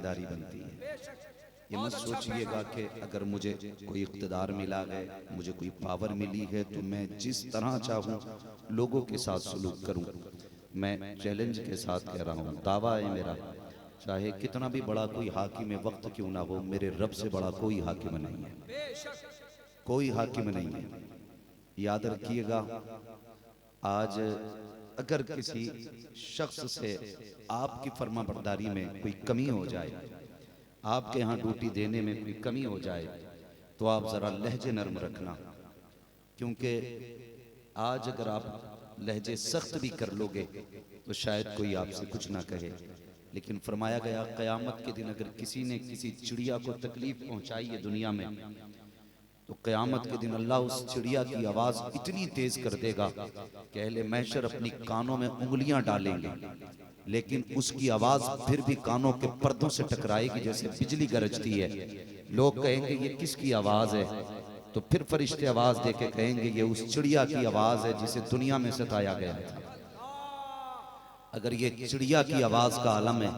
जिम्मेदारी बनती है। ये मत सोचिएगा कि अगर मुझे कोई इख्तिदार मिला है, मुझे कोई पावर मिली है तो मैं जिस तरह चाहूँ लोगों के साथ सलूक करूँ। मैं चैलेंज के साथ कह रहा हूँ, दावा है मेरा, चाहे कितना भी बड़ा कोई हाकिम वक्त क्यों ना हो, मेरे रब से बड़ा कोई हाकिम नहीं है, कोई हाकिम नहीं है। याद रखिएगा, आज अगर किसी शख्स से आपकी फर्माबरदारी में कोई कमी हो जाए, आपके यहाँ ड्यूटी देने में कोई कमी हो जाए, तो आप ज़रा लहजे नरम रखना, क्योंकि आज अगर आप लहजे सख्त भी कर लोगे तो शायद कोई आपसे कुछ ना कहे। लेकिन फरमाया गया क़यामत के दिन अगर किसी ने किसी चिड़िया को तकलीफ पहुंचाई है दुनिया में, तो क़यामत के दिन अल्लाह उस चिड़िया की आवाज़ इतनी तेज़ कर देगा कि अहले महशर अपनी कानों में उंगलियां डालेंगे, लेकिन उसकी आवाज़ फिर भी कानों के पर्दों से टकराएगी जैसे बिजली गरजती है। लोग कहेंगे ये किसकी आवाज़ है, तो फिर फरिश्ते आवाज़ दे के कहेंगे ये उस चिड़िया की आवाज़ है जिसे दुनिया में सताया गया था। अगर ये चिड़िया की आवाज़ का आलम है।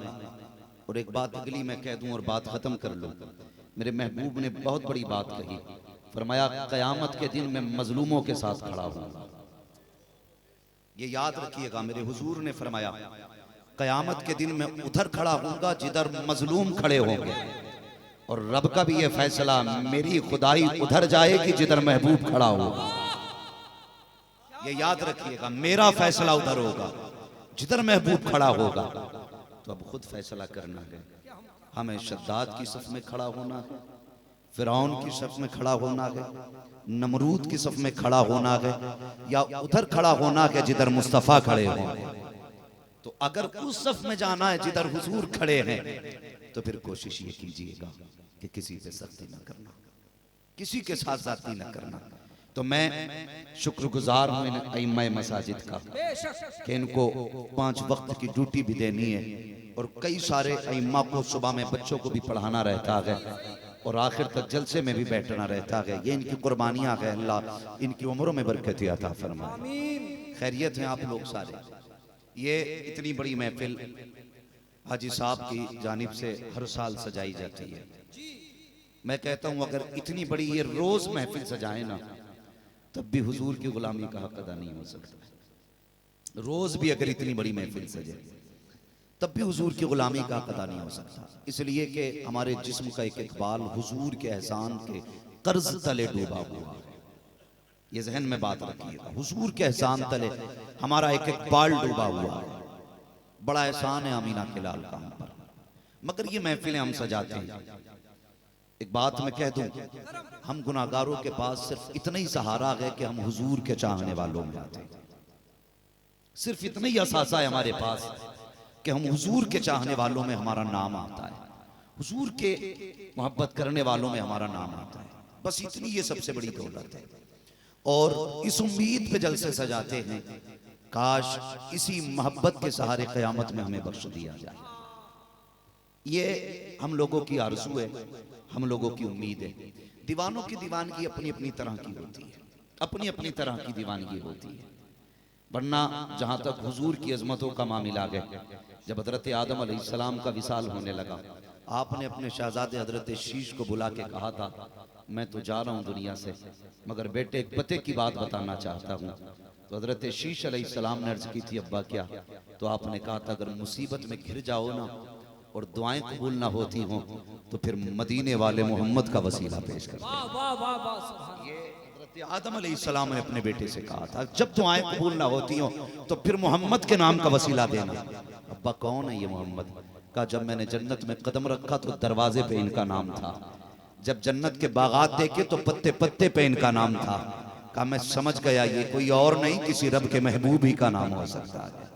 और एक बात अगली मैं कह दूं और बात ख़त्म कर लूं। मेरे महबूब ने बहुत बड़ी बात कही, फरमाया क़यामत के दिन मैं मजलूमों के साथ खड़ा हूँ। ये याद रखिएगा, मेरे हुजूर ने फरमाया क़यामत के दिन मैं उधर खड़ा हूँगा जिधर मजलूम खड़े होंगे, और रब का भी ये फैसला, मेरी खुदाई उधर जाएगी जिधर महबूब खड़ा होगा। ये याद रखिएगा, मेरा फैसला उधर होगा जिधर महबूब खड़ा होगा। तो अब खुद फैसला करना है, हमें शद्दाद की सफ में खड़ा होना है, फिरौन की सफ में खड़ा होना है, नमरूद की सफ में खड़ा होना है, या उधर खड़ा होना है जिधर मुस्तफ़ा खड़े हों। तो अगर उस सफ में जाना है जिधर हुजूर खड़े हैं, तो फिर कोशिश ये कीजिएगा कि किसी पे सख्ती न करना, किसी के साथ जाती न करना। तो मैं शुक्रगुजार हूँ इन अइम्मा मसाजिद का कि इनको 5 वक्त की ड्यूटी भी देनी है, और कई सारे अइम्मा को सुबह में बच्चों को भी पढ़ाना रहता है और आखिर तक जलसे में भी बैठना रहता है। ये इनकी कुर्बानियाँ है, अल्लाह इनकी उम्रों में बरकत अता फरमाए। खैरियत हैं आप लोग सारे। ये इतनी बड़ी महफिल हाजी साहब की जानिब से हर साल सजाई जाती है। मैं कहता हूँ अगर इतनी बड़ी ये रोज महफिल सजाए ना, तब भी हुजूर की गुलामी का हक अदा नहीं हो सकता। रोज भी अगर इतनी बड़ी महफिल सजे, तब भी हुजूर की गुलामी का हक अदा नहीं हो सकता। इसलिए कि हमारे जिस्म का एक इकबाल हुजूर के एहसान के कर्ज तले डूबा हुआ। ये जहन में बात रखिएगा, हुजूर के एहसान तले हमारा एक इकबाल डूबा हुआ है। बड़ा एहसान है अमीना के लाल का हम पर, मगर ये महफिलें हम सजाते हैं। एक बात मैं कह दूं, हम गुनाहगारों के पास सिर्फ इतना ही सहारा है कि हम हुजूर के चाहने वालों में आते हैं। सिर्फ इतना ही असासा है हमारे पास कि हम हुजूर के चाहने वालों में हमारा नाम आता है, हुजूर के मोहब्बत करने वालों में हमारा नाम आता है। बस इतनी ये सबसे बड़ी दौलत है। और इस उम्मीद पे जलसे सजाते हैं, काश इसी मोहब्बत के सहारे क़यामत में हमें बख्श दिया जाए। ये हम लोगों की आरज़ू है, हम लोगों की उम्मीद है। दीवानों की दीवानगी अपनी अपनी तरह की होती है, अपनी अपनी तरह की दीवानगी होती है। वरना जहाँ तक हुजूर की अजमतों का मामला है, जब हजरत आदम अलैहिस्सलाम का विसाल होने लगा, आपने अपने शहजादे हजरत शीश को बुला के कहा था मैं तो जा रहा हूँ दुनिया से, मगर बेटे एक पते की बात बताना चाहता हूँ। तो हजरत शीश अलैहिस्सलाम ने अर्ज की थी अब्बा क्या? तो आपने कहा था अगर मुसीबत में घिर जाओ ना और दुआएं कबूल ना होती हों, तो फिर मदीने वाले मोहम्मद का वसीला पेश कर। ये हजरत आदम अलैहिस्सलाम ने अपने बेटे से कहा था जब दुआएं कबूल ना होती हों तो फिर मोहम्मद के नाम का वसीला देना। अब्बा कौन है ये मोहम्मद? का जब मैंने जन्नत में कदम रखा तो दरवाजे पे इनका नाम था, जब जन्नत के बागात देखे तो पत्ते पत्ते पे इनका नाम था। कहा मैं समझ गया ये कोई और नहीं किसी रब के महबूब ही का नाम हो सकता है।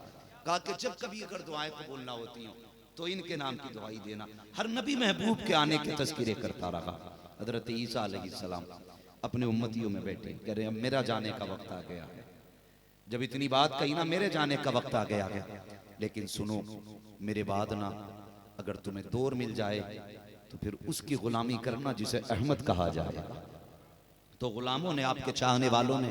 कहा कि जब कभी अगर दुआएं कबूल ना होती हों तो इनके नाम की दुआई देना। हर नबी महबूब के आने के तज़किरे करता रहा। हजरत ईसा अलैहिस्सलाम अपने उम्मतियों में बैठे कह रहे अब मेरा जाने का वक्त आ गया है। जब इतनी बात कही ना, मेरे जाने का वक्त आ गया है, लेकिन सुनो मेरे बाद ना अगर तुम्हें दौर मिल जाए तो फिर उसकी गुलामी करना जिसे अहमद कहा जाएगा। तो गुलामों ने, आपके चाहने वालों ने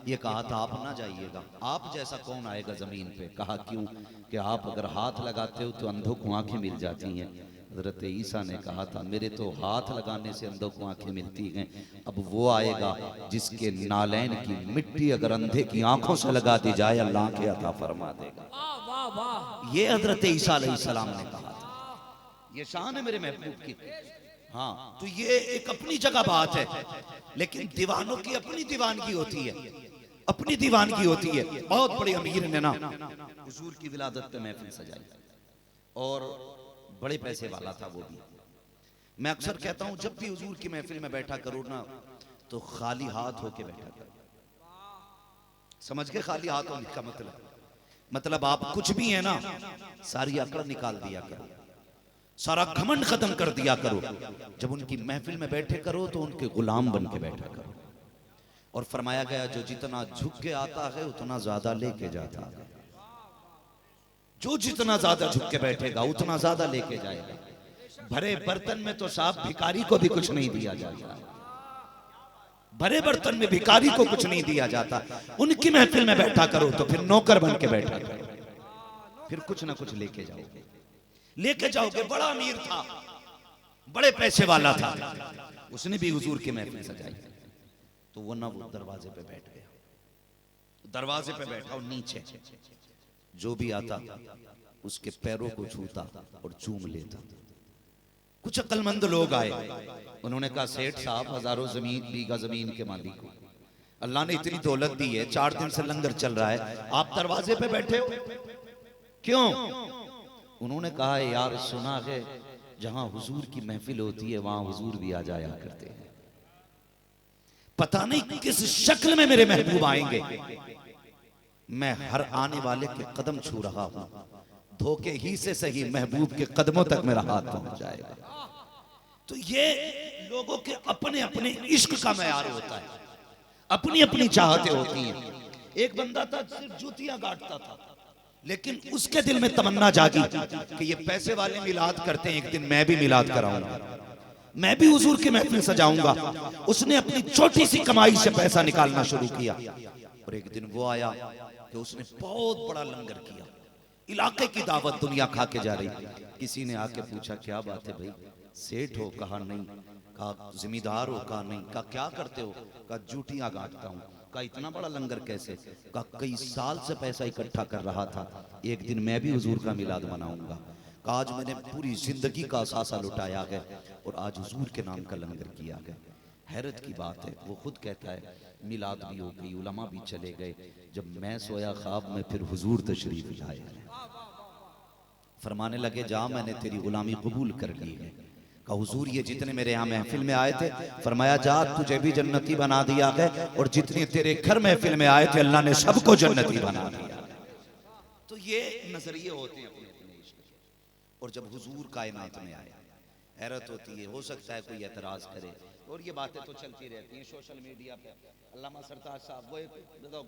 ये कहा था आप ना जाइएगा, आप जैसा कौन आएगा जमीन पे? कहा क्यों? कि आप अगर हाथ लगाते हो तो अंधों को आंखें मिल जाती हैं, हजरत ईसा ने कहा था मेरे तो हाथ लगाने से अंधों को आंखें मिलती हैं, अब वो आएगा जिसके नालैन की मिट्टी अगर अंधे की आंखों से लगा दी जाए अल्लाह के अता फरमा देगा। वाह वाह, ये हजरत ईसा अलैहिस्सलाम ने कहा था। ये शान है मेरे महबूब की। हाँ, तो ये एक अपनी जगह बात है, लेकिन दीवानों की अपनी दीवानगी होती है, अपनी दीवानगी होती है। बहुत बड़े अमीर ने ना हुजूर की विलादत पे महफिल सजाई और बड़े पैसे वाला था वो भी। मैं अक्सर कहता हूं जब भी हुजूर की महफिल में बैठा करो ना तो खाली हाथ होके बैठा करो। समझ के खाली हाथ होने का मतलब आप कुछ भी है ना सारी अकड़ निकाल दिया करो, सारा घमंड खत्म कर दिया करो। जब उनकी महफिल में बैठे करो तो उनके गुलाम बन के बैठा करो। और फरमाया गया जो जितना झुक के आता है उतना ज्यादा लेके जाता है, जो जितना ज्यादा झुक के बैठेगा उतना ज्यादा लेके जाएगा। भरे बर्तन में तो साहब भिखारी को भी कुछ नहीं दिया जाता, भरे बर्तन में भिखारी को कुछ नहीं दिया जाता। उनकी महफिल में बैठा करो तो फिर नौकर बन के बैठा करो, फिर कुछ ना कुछ लेके जाओगे, लेके जाओगे। बड़ा अमीर था, बड़े पैसे वाला था, उसने भी हुजूर की महफिल सजाई। तो वो ना वो दरवाजे पे बैठ गया, दरवाजे पे बैठा और नीचे जो भी आता उसके पैरों को छूता और चूम लेता। कुछ अक्लमंद लोग आए, उन्होंने कहा सेठ साहब हजारों जमीन बीघा जमीन के मालिक को अल्लाह ने इतनी दौलत दी है, 4 दिन से लंगर चल रहा है, आप दरवाजे पे बैठे हो क्यों? उन्होंने कहा यार सुना है जहां हुजूर की महफिल होती है वहां हुजूर भी आ जाया करते हैं, पता नहीं किस शक्ल में मेरे महबूब आएंगे। मैं हर आने वाले के कदम छू रहा हूं, धोखे ही से सही महबूब के कदमों तक मेरा हाथ पहुंच जाएगा। तो ये लोगों के अपने अपने इश्क का मयार होता है, अपनी अपनी चाहतें होती हैं। एक बंदा था सिर्फ जूतियां गांठता था, लेकिन उसके दिल में तमन्ना जागी कि ये पैसे वाले मिलाद करते हैं, एक दिन मैं भी मिलाद कराऊंगा, मैं भी हुजूर की महफिल सजाऊंगा। उसने अपनी छोटी सी कमाई से पैसा निकालना शुरू किया और एक दिन वो आया कि उसने बहुत बड़ा लंगर किया, इलाके की दावत दुनिया खा के जा रही। किसी ने आके पूछा क्या बात है भाई, सेठ हो? कहा नहीं। कहा जिम्मेदार हो? कहा नहीं। कहा क्या करते हो? कहा जूटियां गांठता हूं। कहा इतना बड़ा लंगर कैसे? कहा कई साल से पैसा इकट्ठा कर रहा था, एक दिन मैं भी हुजूर का मिलाद मनाऊंगा। कहा आज मैंने पूरी जिंदगी का असासा लुटाया है और आज हुजूर के नाम का लंगर किया गया। हैरत की बात है, वो खुद कहता है मिलाद भी हो गई, उलमा भी चले गए, जब मैं सोया ख्वाब में फिर हुजूर तशरीफ लाए, फरमाने लगे जा मैंने तेरी गुलामी कबूल कर ली है। कहा हुजूर ये जितने मेरे यहाँ महफिल में आए थे, फरमाया जा तुझे भी जन्नती बना दिया है और जितने तेरे घर महफिल में आए थे अल्लाह ने सबको जन्नती बना दिया। तो ये नजरिए होते हैं अपने अपने इश्क के। और जब हुजूर कायनात में आए हैरत होती है, हो सकता है कोई एतराज करे और ये बातें तो चलती रहती हैं सोशल मीडिया पे। अल्लामा सरताज साहब वो एक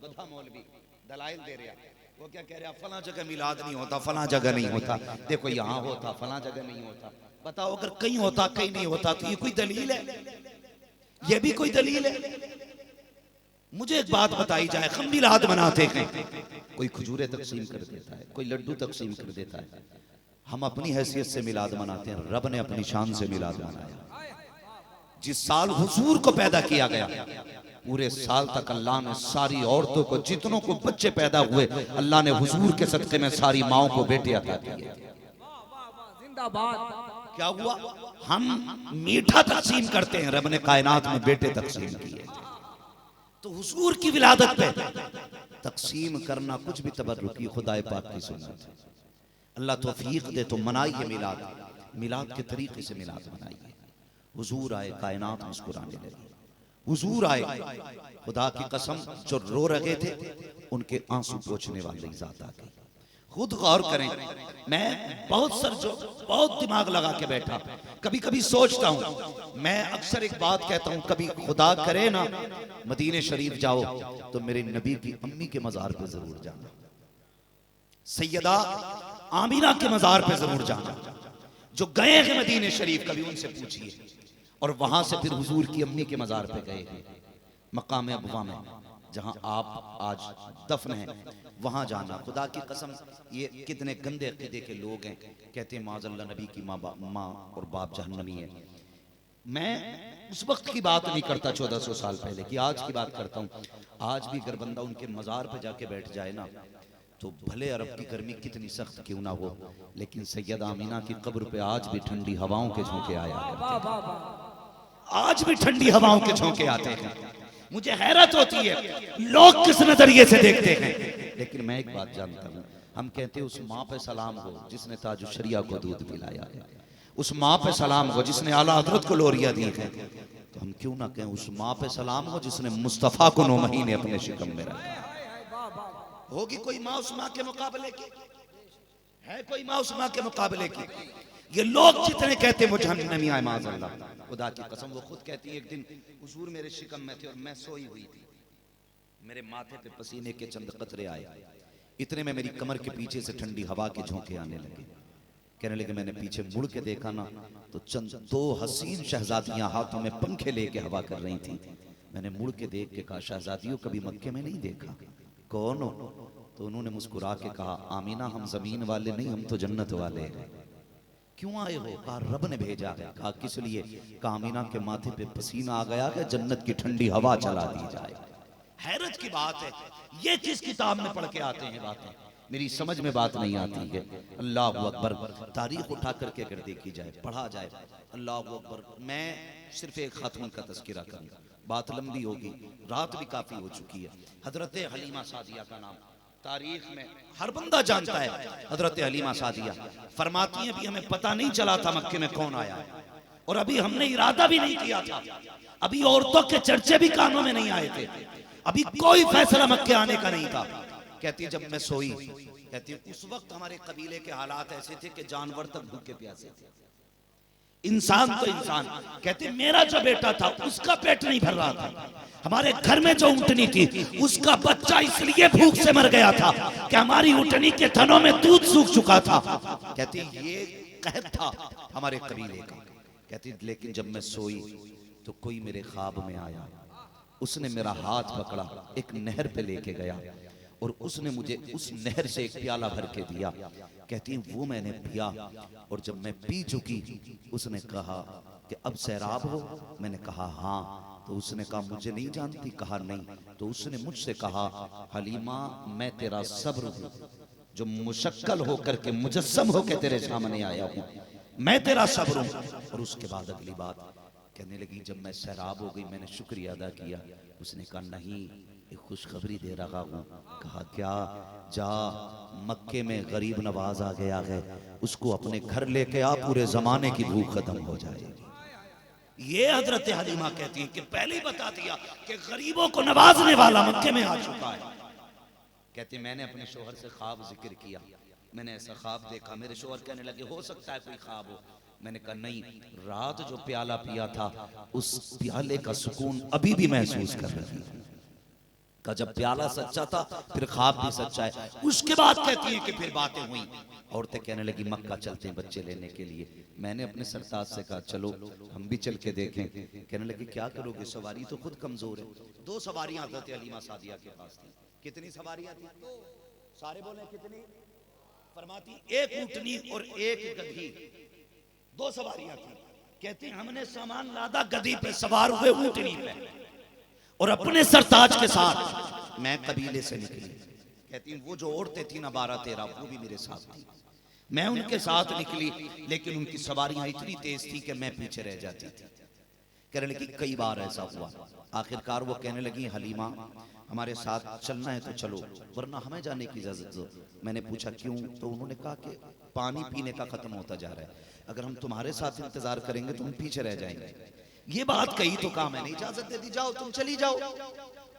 गधा मौलवी दलाइल दे रहा, वो क्या कह रहा, फला जगह मिलाद नहीं होता, फला जगह नहीं होता, देखो यहाँ होता, फला जगह नहीं होता। बताओ अगर कहीं होता कहीं नहीं होता तो ये कोई दलील है? ये भी कोई दलील है? मुझे एक बात बताई जाए, हम मिलाद मनाते हैं, कोई खजूरें तकसीम कर देता है, कोई लड्डू तकसीम कर देता है, हम अपनी हैसियत से मिलाद मनाते हैं, रब ने अपनी शान से मिलाद मनाया। जिस साल हुजूर को पैदा किया गया पूरे साल तक अल्लाह ने सारी औरतों को, जितनों को बच्चे पैदा हुए, अल्लाह ने हुजूर के सदके में सारी माओं को बेटे अता किए। जिंदाबाद। क्या हुआ? हम मीठा तकसीम करते हैं, रब ने कायनात में बेटे तकसीम किए। तो हुजूर की विलादत पे तकसीम करना कुछ भी तबर्रुकी खुदाए पाक की सुन्नत है। अल्लाह तौफीक दे तो मनाइए मिलाद, मिलाद के तरीके से मिलाद मनाइए। हुजूर आए, कायनात मुस्कुराने लगी। हुजूर आए, खुदा की कसम जो रो रहे थे उनके आंसू पोंछने वाली ज़ात आ गई। खुद गौर करें, मैं बहुत दिमाग लगा के बैठा, कभी कभी सोचता हूं, मैं अक्सर एक बात कहता हूं, कभी खुदा करे ना मदीने शरीफ जाओ तो मेरे नबी की अम्मी के मजार पे जरूर जाना, सैयदा आमिना के मजार पे जरूर जाना। जो गए हैं मदीने शरीफ कभी उनसे पूछिए, और वहां से फिर हुजूर की अम्मी के मजार पे गए हैं, मकाम अबवा में जहां आप आज दफन हैं। वहां जाना। खुदा की कसम, ये कितने गंदे अकीदे के लोग हैं, कहते हैं माज़अल्लाह नबी की माँ और बाप जहन्नमी है। मैं उस वक्त की बात नहीं करता 1400 साल पहले की, आज की बात करता हूँ। आज भी अगर बंदा उनके मज़ार पे जाके बैठ जाए ना, तो भले अरब की गर्मी कितनी सख्त क्यों ना हो, लेकिन सैयदा आमीना की कब्र पे आज भी ठंडी हवाओं के झोंके आया करते हैं। आज भी ठंडी हवाओं के झोंके आते हैं। मुझे हैरत होती है लोग किस नजरिए से देखते हैं। लेकिन मैं एक बात जानता हूँ, हम कहते हैं उस माँ पे सलाम हो जिसने ताजुशरिया को दूध पिलाया है, उस माँ पे सलाम हो जिसने आला हजरत को लोरिया दी है। तो हम क्यों ना कहें उस माँ पे सलाम हो जिसने मुस्तफ़ा को 9 महीने अपने शिकम में रखा। होगी कोई माँ उस माँ के मुकाबले की? है कोई माँ उस माँ के मुकाबले की? ये लोग जितने कहते वो जहन्नमी आए माज़अल्लाह। खुदा की कसम वो खुद कहती है, एक दिन हुजूर मेरे शिकम में थे और मैं सोई हुई थी, मेरे माथे पे पसीने के चंद कतरे आए, इतने में मेरी कमर के पीछे से ठंडी हवा के झोंके आने लगे। कहने लगे मैंने पीछे मुड़ के देखा ना, तो चंद 2 हसीन शहजादियां हाथों में पंखे लेके हवा कर रही थी। मैंने मुड़ के देख के कहा, शहजादियों कभी मक्के में नहीं देखा, कौन हो? तो उन्होंने मुस्कुरा के कहा, आमीना हम जमीन वाले नहीं, हम तो जन्नत वाले हैं। क्यों आए हो? कहा रब ने भेजा है। कहा किस लिए? कहा आमीना के माथे पे पसीना आ गया है, जन्नत की ठंडी हवा चला दी जाए। हैरत की बात है, ये किस किताब में पढ़ के आते हैं बातें, मेरी समझ में बात नहीं आती है। अल्लाह अकबर, तारीख उठा करके अगर देखी जाए, पढ़ा जाए, अल्लाह अकबर। मैं सिर्फ एक खातून का तज़किरा करूंगा, बात लंबी होगी, रात भी काफी हो चुकी है। हजरत हलीमा सादिया का नाम तारीख में हर बंदा जानता है। हजरत हलीमा सादिया फरमाती हैं, अभी हमें पता नहीं चला था मक्के में कौन आया है, और अभी हमने इरादा भी नहीं किया था, अभी औरतों के चर्चे भी कानों में नहीं आए थे, अभी कोई फैसला मक्के आने का नहीं था। कहती है जब मैं सोई, कहती है उस वक्त हमारे कबीले के हालात ऐसे थे कि जानवर तक भूखे प्यासे थे, इंसान तो इंसान। कहते मेरा जो बेटा था उसका पेट नहीं भर रहा था, हमारे घर में जो ऊँटनी थी उसका बच्चा इसलिए भूख से मर गया था कि हमारी ऊँटनी के थनों में दूध सूख चुका था। कहती ये कहत था हमारे कबीले का। कहती लेकिन जब मैं सोई तो कोई मेरे ख्वाब में आया, उसने मेरा हाथ पकड़ा, एक नहर पे लेके गया और उसने मुझे उस नहर से एक प्याला भर के दिया। कहती वो मैंने पिया और जब मैं पी चुकी उसने कहा कि अब सैराब हो? मैंने कहा हाँ। तो उसने कहा मुझे नहीं जानती? कहा नहीं। तो उसने मुझसे कहा हलीमा मैं तेरा सब्र हूँ जो मुशक्कल होकर के मुजस्सम होकर तेरे सामने आया हूँ, मैं तेरा सब्र हूँ। और उसके बाद अगली बात कहने लगी जब मैं सैराब हो गई मैंने शुक्रिया अदा किया। उसने कहा नहीं एक खुशखबरी दे रहा हूँ। कहा क्या? जा मक्के में गरीब नवाज आ गया है, उसको अपने घर लेके आ, पूरे जमाने की भूख खत्म हो जाएगी। ये हजरत हलीमा कहती है कि पहले ही बता दिया कि गरीबों को नवाजने वाला मक्के में आ चुका है। कहती मैंने अपने शोहर से ख्वाब जिक्र किया, मैंने ऐसा ख्वाब देखा। मेरे शोहर कहने लगे हो सकता है कोई ख्वाब हो। मैंने कहा नहीं, रात जो प्याला पिया था उस प्याले का सुकून अभी भी महसूस कर रही हूं। का जब प्याला सच्चा था फिर ख्वाब भी सच्चा है। उसके बाद कहती है कि फिर बातें हुई, औरतें कहने लगी मक्का चलते हैं बच्चे लेने के लिए। मैंने अपने सरताज से कहा चलो हम भी चल के देखें। कहने लगी क्या करोगे, सवारी तो खुद कमजोर है। 2 सवारियां हज़रत हलीमा सादिया के पास थी। कितनी सवारियां थी? सारे बोले कितनी? फरमाती एक ऊँटनी और एक गधी, 2 सवारियां थी। कहती हमने सामान लादा, गधी पे सवार हुए ऊँटनी पे और अपने सरताज के साथ मैं कबीले से निकली। कहती वो जो औरतें थी ना 12-13 वो भी मेरे साथ थी, मैं उनके साथ निकली, लेकिन उनकी सवारियां इतनी तेज थी कि मैं पीछे रह जाती थी। कहने लगी कई बार ऐसा हुआ। आखिरकार वो कहने लगी हलीमा हमारे साथ चलना है तो चलो वरना हमें जाने की इजाजत दो। मैंने पूछा क्यों? तो उन्होंने कहा कि पानी पीने का खत्म होता जा रहा है, अगर हम तुम्हारे साथ इंतजार करेंगे तो हम पीछे रह जाएंगे। ये बात कही तो कहा मैंने इजाजत दे दी, जाओ तुम चली जाओ।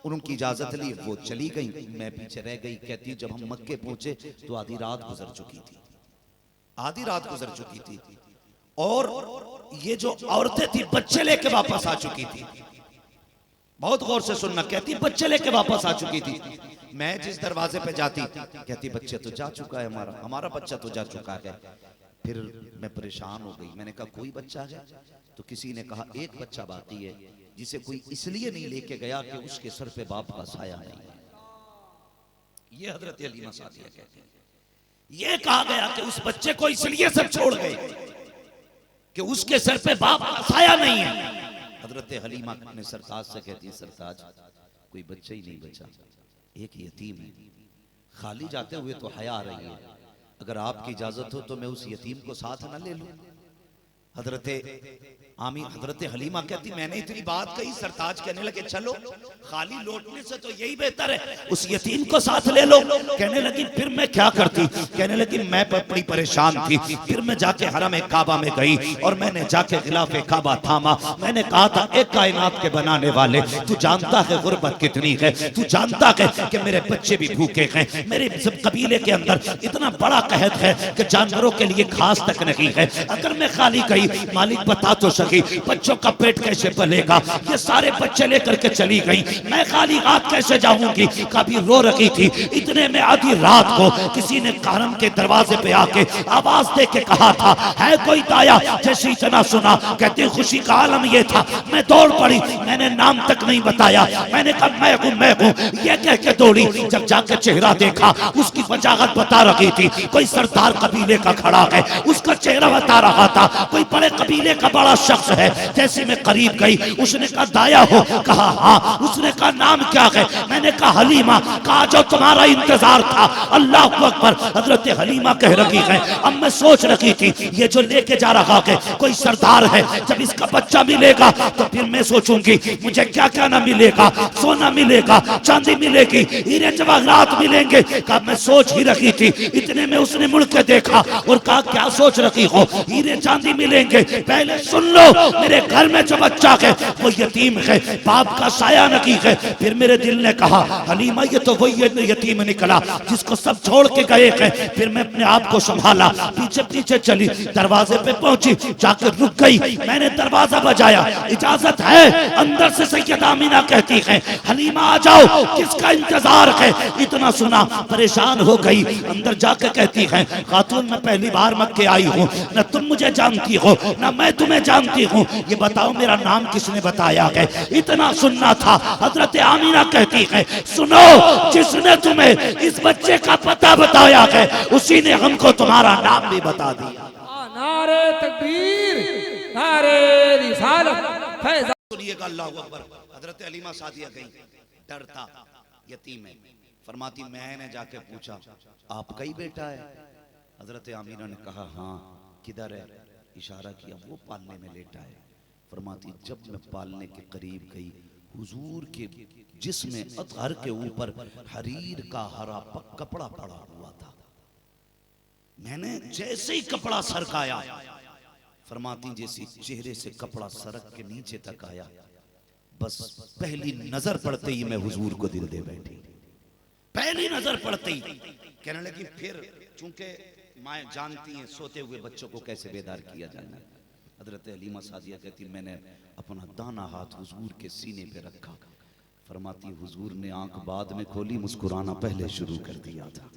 उनकी इजाजत ली, वो चली गई, मैं पीछे रह गई। कहती जब हम मक्के पहुंचे तो आधी रात गुजर चुकी थी, आधी रात गुजर चुकी थी और ये जो औरतें थी बच्चे लेके वापस आ चुकी थी। बहुत गौर से सुनना, कहती बच्चे लेके वापस आ चुकी थी। मैं जिस दरवाजे पे जाती कहती बच्चे तो जा चुका है, हमारा बच्चा तो जा चुका है। फिर मैं परेशान हो गई, मैंने कहा कोई बच्चा है? तो किसी ने कहा एक बच्चा बाकी है जिसे कोई इसलिए नहीं लेके गया कि उसके सर पे बाप का साया नहीं है। ये हजरत हलीमा सादिया कहते हैं। ये कहा गया कि उस बच्चे को इसलिए सब छोड़ गए कि उसके सर पे बाप का साया नहीं है। हजरत हलीमा अपने सरताज से कहती है, सरताज कोई बच्चा ही नहीं बचा, एक यतीम है, खाली जाते हुए तो हया आ रही है, अगर आपकी इजाजत हो तो मैं उस यतीम को साथ ना ले लूं। हजरत हलीमा कहती मैंने इतनी बात कही, सरताज कहने लगे चलो, खाली लौटने से तो यही बेहतर है, उस यतीम को साथ ले लो। कहने लगी फिर मैं क्या करती? कहने लगी मैं बड़ी परेशान थी, फिर मैं जाके हरम काबा में गई और मैंने जाके खिलाफे काबा थामा। मैंने कहा था एक कायनात के बनाने वाले, तू जानता है गुर्बत कितनी है, तू जानता है कि मेरे बच्चे भी भूखे हैं, मेरे सब कबीले के अंदर इतना बड़ा कहत है कि जानवरों के लिए घास तक नहीं है, अगर मैं खाली गई मालिक बता तो सकी बच्चों का पेट कैसे पलेगा। ये सारे बच्चे लेकर के चली गई, मैं खाली रात कैसे जाऊंगी? कभी रो रही थी। इतने में आधी रात को किसी ने हरम के दरवाजे पे आके आवाज दे के कहा था, है कोई दाया? जैसे इतना सुना कहते खुशी का आलम ये था, मैं दौड़ पड़ी, मैंने नाम तक नहीं बताया, मैंने कहा मैं हूं ये कह के दौड़ी। जब जाकर चेहरा देखा उसकी वजाहत बता रही थी, कोई सरदार कबीले का खड़ा है, उसका चेहरा बता रहा था, कोई बड़े कबीले का बड़ा शख्स है। जैसे मैं करीब गई उसने कहा दाया हो? कहा हाँ। उसने कहा नाम क्या है? मैंने कहा हलीमा। कहा जो तुम्हारा इंतजार था। अल्लाह अकबर। हजरत हलीमा कह रही है अब मैं सोच रही थी ये जो लेके जा रहा है कोई सरदार है, जब इसका बच्चा मिलेगा तो फिर मैं सोचूंगी मुझे क्या क्या ना मिलेगा, सोना मिलेगा, चांदी मिलेगी, हीरे जवाहरात मिलेंगे। कहा मैं सोच ही रखी थी। इतने में उसने मुड़ के देखा और कहा क्या सोच रखी हो? हीरे चांदी मिलेंगे? पहले सुन लो, मेरे घर में जो बच्चा है वो यतीम है, बाप का साया नहीं है। फिर मेरे दिल ने कहा हलीमा ये तो वही यतीम निकला जिसको सब छोड़ के गए हैं। फिर मैं अपने आप को संभाला, पीछे पीछे चली, दरवाजे पे पहुंची, जाकर रुक गई। मैंने दरवाजा बजाया, इजाजत है? अंदर से सैयदा आमीना कहती है हलीमा आ जाओ, किसका इंतजार है? इतना सुना परेशान हो गई, अंदर जाकर कहती है खातून मैं पहली बार मक्के आई हूँ, न तुम मुझे जानती हो ना मैं तुम्हें जानती हूँ, ये बताओ मेरा नाम किसने बताया है? इतना सुनना था। हजरत आमीना कहती है सुनो, जिसने तुम्हें इस बच्चे का पता बताया है उसी ने हमको तुम्हारा नाम भी बता दिया। नारे तकबीर, नारे रिसालत। सुनिएगा अल्लाह अकबर। हजरत हलीमा सादिया गई, डर था, यतीम है। फरमाती मैंने जाके पूछा आपका ही बेटा है? हजरत आमीना ने कहा हाँ। किधर है? इशारा किया, वो पालने में लेटा है। फरमाती जब मैं पालने के करीब गई, हुजूर के जिस्म अतहर के ऊपर हरीर का हरा कपड़ा पड़ा हुआ था। मैंने जैसे ही कपड़ा सरकाया, फरमाती जैसे चेहरे से कपड़ा सरक के नीचे तक आया, बस पहली नजर पड़ते ही मैं हुजूर को दिल दे बैठी। पहली नजर पड़ते ही कहने लगी, फिर चूंकि माए जानती हैं सोते हुए बच्चों को कैसे बेदार किया जाना। हजरत हलीमा सादिया कहती मैंने अपना दाना हाथ हुजूर के सीने पे रखा। फरमाती हुजूर ने आंख बाद में खोली, मुस्कुराना पहले शुरू कर दिया था।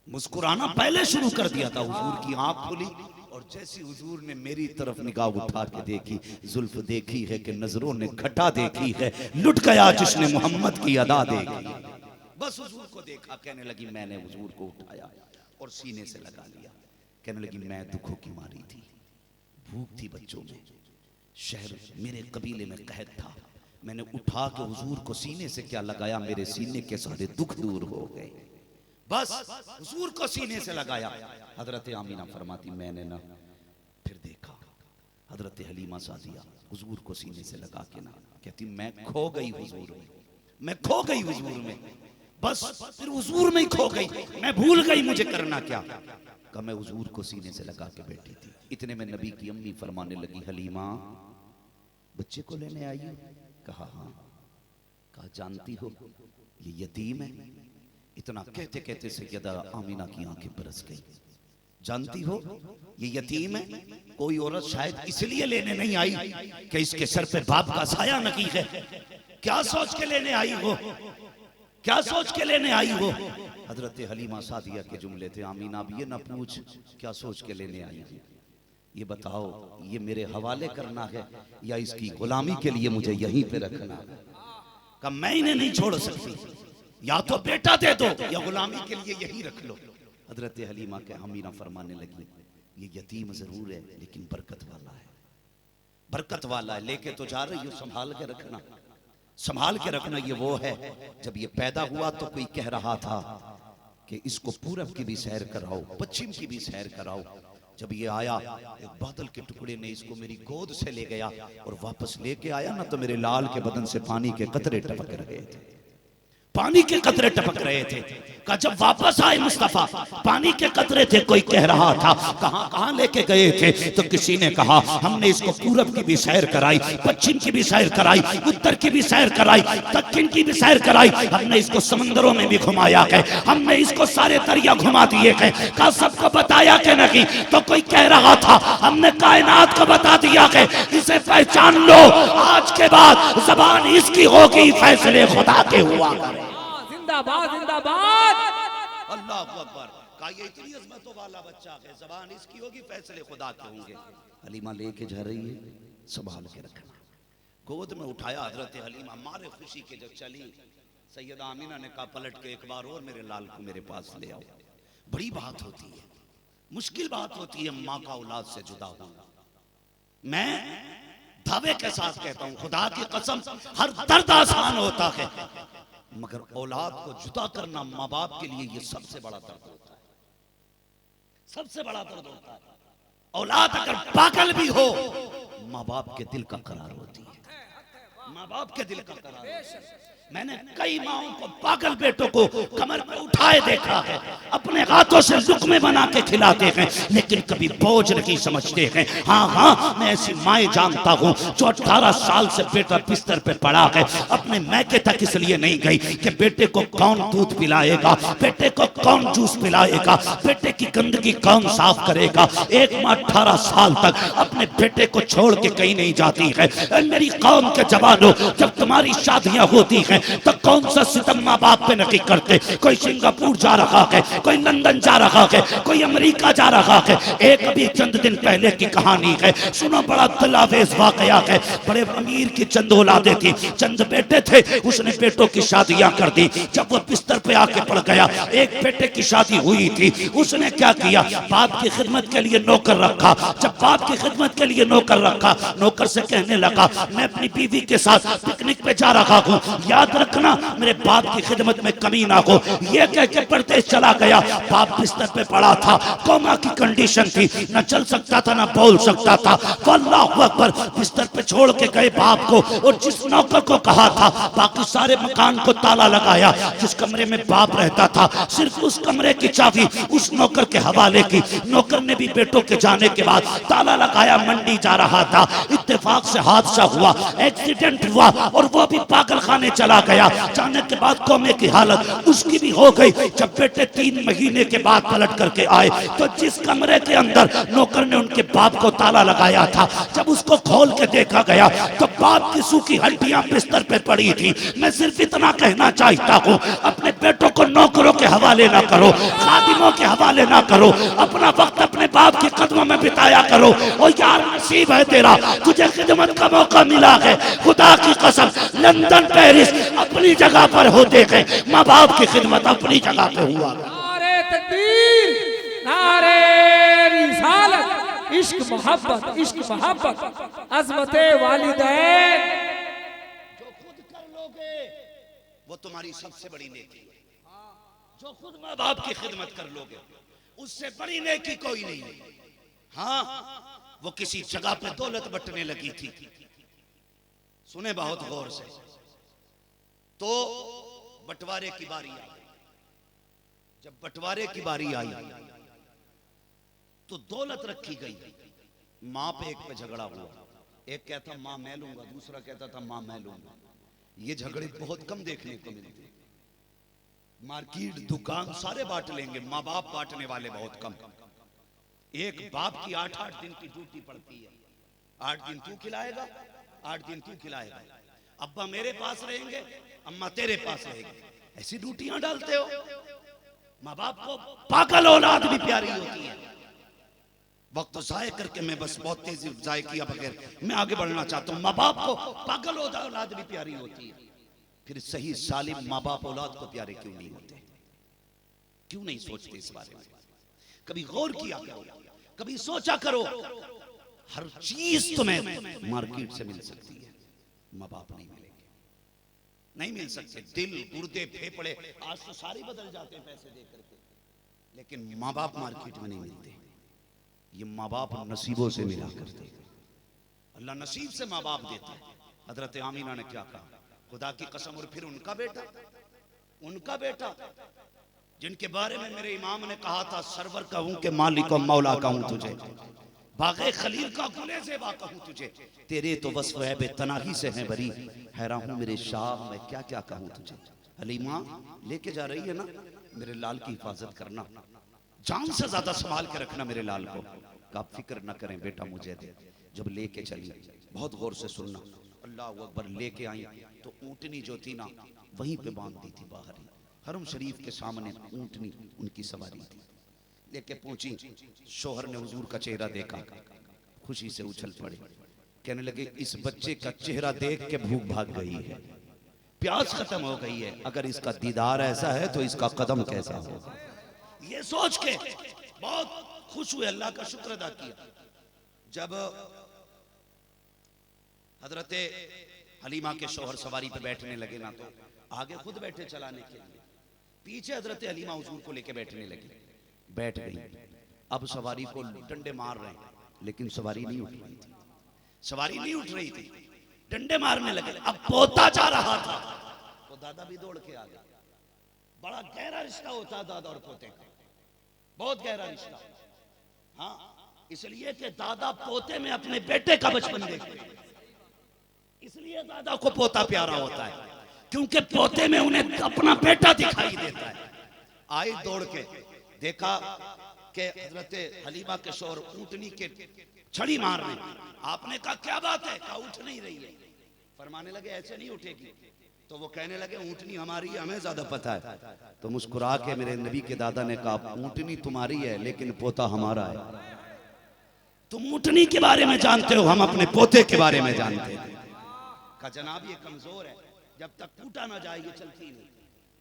मुस्कुराना पहले शुरू कर दिया था। हुजूर की आंख खुली और जैसी हुजूर ने मेरी तरफ निगाह उठा के देखी, जुल्फ देखी है कि नजरों ने घटा देखी है, लुट गया जिसने मोहम्मद की अदा देखी। बस हुजूर को देखा, कहने लगी मैंने हुजूर को उठाया और सीने से लगा लिया। कहने लगी मैं दुखों की मारी थी, भूख थी बच्चों में, शहर मेरे कबीले में कहत था, मैंने उठा के हुजूर को सीने से क्या लगाया, मेरे सीने के सारे दुख दूर हो गए। बस हुजूर को सीने से लगाया। हजरत आमीना फरमाती मैंने ना फिर देखा हजरत हलीमा सादिया हुजूर को सीने से लगा के ना, कहती मैं खो गई हुजूर में, मैं खो गई हुजूर में, बस फिर हुजूर में ही खो गई, मैं भूल गई मुझे करना क्या। कहा मैं हुजूर को सीने से लगा के बैठी थी। इतने में नबी की अम्मी फरमाने लगी हलीमा बच्चे को लेने आई हो? कहा हाँ। कहा जानती हो ये यतीम है? इतना कहते कहते सैयदा आमीना की आंखें बरस गई। जानती हो ये यतीम है? कोई औरत शायद इसलिए लेने नहीं आई कि इसके सर पे बाप का साया नहीं है। क्या सोच के लेने आई हो? क्या सोच के लेने आई हो? हजरत हलीमा सादिया के जुमले थे, आमीना अब ये ना पूछ क्या सोच के लेने आई हो, ये बताओ ये मेरे हवाले करना है या इसकी गुलामी के लिए मुझे यहीं पे रखना है? कहा मैं इन्हें नहीं छोड़ सकती, या तो बेटा दे दो या गुलामी के लिए यही रख लो। हजरत हलीमा के अमीना फरमाने लगी, ये यतीम जरूर है लेकिन बरकत वाला है, बरकत वाला है, लेके तो जा रही हो, संभाल के रखना, संभाल के रखना। ये वो है, जब ये पैदा हुआ तो कोई कह रहा था कि इसको पूरब की भी सैर कराओ, पश्चिम की भी सैर कराओ। जब ये आया, एक बादल के टुकड़े ने इसको मेरी गोद से ले गया और वापस लेके आया ना, तो मेरे लाल के बदन से पानी के कतरे टपक रहे थे, पानी के कतरे टपक रहे थे। कहा जब वापस आए मुस्तफा, पानी के कतरे थे। कोई कह रहा था कहां कहां लेके गए थे, तो किसी ने कहा हमने इसको पूरब की भी सैर कराई, पश्चिम की भी सैर कराई, उत्तर की भी सैर कराई, दक्षिण की भी सैर कराई, हमने इसको समंदरों में भी घुमाया है, हमने इसको सारे दरिया घुमा दिए हैं। कहा सबको बताया कि नहीं, तो कोई कह रहा था हमने कायनात को बता दिया है, इसे पहचान लो, आज के बाद जबान इसकी होगी, फैसले खुदा के हुआ। जिंदाबाद जिंदाबाद, अल्लाह अकबर। कहा ये इतनी अजमतों वाला बच्चा है, जबान इसकी होगी, फैसले खुदा के होंगे। हलीमा लेके जा रही है, संभाल के रखना। गोद में उठाया हजरत हलीमा, मारे खुशी के जब चली, सैयदा आमीना ने कहा पलट के एक बार और मेरे लाल को मेरे पास ले आओ। बड़ी बात होती है, मुश्किल बात होती है माँ का औलाद से जुदा होना। मैं दावे के साथ कहता हूं, खुदा की कसम, हर दर्द आसान होता है, मगर औलाद को जुदा करना माँ बाप के लिए ये सबसे बड़ा दर्द होता है, सबसे बड़ा दर्द होता है। औलाद अगर पागल भी हो, माँ बाप के दिल का करार होती है, माँ बाप के दिल का करार होती है। मैंने कई माओं को, पागल बेटों को कमर पे उठाए देखा है, अपने हाथों से लुक़्मे बना के खिलाते हैं, लेकिन कभी बोझ नहीं समझते हैं। हाँ हाँ, मैं ऐसी माएँ जानता हूँ जो 18 साल से बेटा बिस्तर पे पड़ा है, अपने मैके तक इसलिए नहीं गई कि बेटे को कौन दूध पिलाएगा, बेटे को कौन जूस पिलाएगा, बेटे की गंदगी कौन साफ करेगा। एक माँ 18 साल तक अपने बेटे को छोड़ के कहीं नहीं जाती है। मेरी कौम के जवानों, जब तुम्हारी शादियां होती हैं तो कौन सा सितम माँ बाप पे नहीं करते। कोई सिंगापुर जा रहा है, कोई लंदन जा रहा है, कोई अमेरिका जा रहा है। एक अभी चंद दिन पहले की कहानी है, सुनो, बड़ा दिलावेज वाकया है। बड़े अमीर की चंद औलादे थी, चंद बेटे थे, उसने बेटों की शादियां कर दी। जब वो बिस्तर पे आके पड़ गया, एक बेटे की शादी हुई थी, उसने क्या किया, बाप की खिदमत के लिए नौकर रखा। जब बाप की खिदमत के लिए नौकर रखा, नौकर से कहने लगा मैं अपनी बीवी के साथ पिकनिक पे जा रहा हूँ, याद रखना मेरे बाप की खिदमत में कमी ना हो। ये कह के परदेश चला गया। बाप बिस्तर पे पड़ा था, कोमा की कंडीशन थी, न चल सकता था, न बोल सकता था। अल्लाहू अकबर, बिस्तर पे छोड़ के गए बाप को, और जिस नौकर को कहा था, बाकी सारे मकान को ताला लगाया, जिस कमरे में बाप रहता था सिर्फ उस कमरे की चाबी उस नौकर के हवाले की। नौकर ने भी बेटों के जाने के बाद ताला लगाया, मंडी जा रहा था, इत्तेफाक से हादसा हुआ, एक्सीडेंट हुआ, और वो भी पागल खाने चला गया। जाने के बाद कौमे की हालत उसकी भी हो गई। जब बेटे 3 महीने के बाद पलट करके आए, तो जिस कमरे के अंदर नौकर ने उनके बाप को ताला लगाया था, जब उसको खोल के देखा गया तो बाप की सूखी हड्डियां बिस्तर पे पड़ी थी। मैं सिर्फ इतना कहना चाहता हूँ, अपने बेटों को नौकरों के हवाले ना करो, खादिमों के हवाले ना करो, अपना वक्त अपने बाप के कदमों में बिताया करो। और यार नसीब है तेरा, तुझे खिदमत का मौका मिला है, खुदा की कसम, लंदन पेरिस अपनी जगह पर होते हैं, माँ बाप की खिदमत अपनी जगह पे हुआ। नारे तकबीर, नारे रिसालत, इश्क मोहब्बत, अज़मते वालिदैन। जो खुद कर लोगे वो तुम्हारी सबसे बड़ी नेकी है। जो खुद माँ बाप की खिदमत कर लोगे उससे बड़ी नेकी कोई नहीं है। हाँ, वो किसी जगह पे दौलत बंटने लगी थी, सुने बहुत गौर से, तो बंटवारे की बारी आई। जब बंटवारे की बारी आई तो दौलत रखी गई, मां पे एक पे झगड़ा हुआ। एक कहता मां मैं लूंगा, दूसरा कहता था मां मैं लूंगा। ये झगड़े बहुत कम देखने को मिलते। मार्केट, दुकान सारे बांट लेंगे, माँ बाप बांटने वाले बहुत कम। एक बाप की 8-8 दिन की ड्यूटी पड़ती है। 8 दिन तू खिलाएगा, 8 दिन तू खिलाएगा। अब्बा मेरे पास रहेंगे, अम्मा तेरे पास रहेगी, ऐसी ड्यूटियां डालते हो। माँ बाप को पागल औलाद भी प्यारी होती है। वक्त जाये करके मैं बस बहुत तेजी जाये किया बगैर मैं आगे बढ़ना चाहता हूँ। माँ बाप को पागल औलाद भी प्यारी होती है। फिर सही सालिम माँ बाप औलाद को प्यारे क्यों नहीं होते? क्यों नहीं सोचते इस बारे में? कभी गौर किया करो, कभी सोचा करो। हर चीज तुम्हें मार्केट से मिल सकती है, माँ बाप नहीं मिलेंगे, नहीं मिल सकते। दिल, गुर्दे, फेफड़े आज तो सारे बदल जाते हैं पैसे दे करके, लेकिन माँ बाप मार्केट में नहीं मिलते। ये माँ बाप नसीबों से मिला करते, अल्लाह नसीब से माँ बाप देता है। हजरत आमीना ने क्या कहा, खुदा की कसम, और फिर उनका बेटा जिनके बारे में मेरे इमाम ने कहा था, सरवर कहूं के मालिक और मौला कहूं तुझे, बागे खलील का गुले ज़ेबा कहूं तुझे, तेरे तो वस्फ़ है बेतनाही से है बरी, हैरान हूं मेरे शाह मैं क्या क्या कहूं तुझे। हलीमा लेके जा रही है ना, मेरे लाल की हिफाजत करना, जान से ज्यादा संभाल के रखना मेरे लाल को। आप फिक्र ना करें बेटा, मुझे दे। जब लेके चली, बहुत गौर से सुनना, अल्लाह अकबर, लेके आई तो ऊंटनी जो थी ना वहीं पे बांध दी थी बाहर ही, हरम शरीफ के सामने ऊंटनी उनकी सवारी थी। लेके पहुंची, शोहर ने हुजूर का चेहरा देखा, खुशी से उछल पड़े, कहने लगे इस बच्चे का चेहरा देख के भूख भाग गई है, प्यास खत्म हो गई है, अगर इसका दीदार ऐसा है तो इसका कदम कैसा होगा। ये सोच के बहुत खुश हुए, अल्लाह का शुक्र अदा किया। जब हजरत हलीमा के शोहर सवारी पे बैठने लगे ना, तो आगे खुद बैठे चलाने के लिए, पीछे हजरत हलीमा हुजूर को लेके बैठने लगी, बैठ गई। अब सवारी को डंडे मार रहे हैं, लेकिन सवारी नहीं उठ रही थी, डंडे मारने लगे। अब पोता जा रहा था तो दादा भी दौड़ के आ गया। बड़ा गहरा रिश्ता होता है दादा और पोते का, बहुत गहरा रिश्ता। हाँ, इसलिए कि दादा पोते में अपने बेटे का बचपन देखते हैं, इसलिए दादा को पोता प्यारा होता है, क्योंकि पोते में उन्हें अपना बेटा दिखाई देता है। आए दौड़ के, देखा कि हजरत हलीमा के शोहर ऊंटनी के छड़ी मार रहे। आपने कहा क्या बात है? कहा उठ नहीं रही है। फरमाने लगे ऐसे नहीं उठेगी। तो वो कहने लगे ऊंटनी हमारी है, हमें ज्यादा पता है। तो मुस्कुरा के मेरे नबी के दादा ने कहा ऊंटनी तुम्हारी है लेकिन पोता हमारा है। तुम ऊंटनी के बारे में जानते हो, हम अपने पोते के बारे में जानते हैं। कहा जनाब ये कमजोर है, जब तक टूटा ना जाए ये चलती नहीं।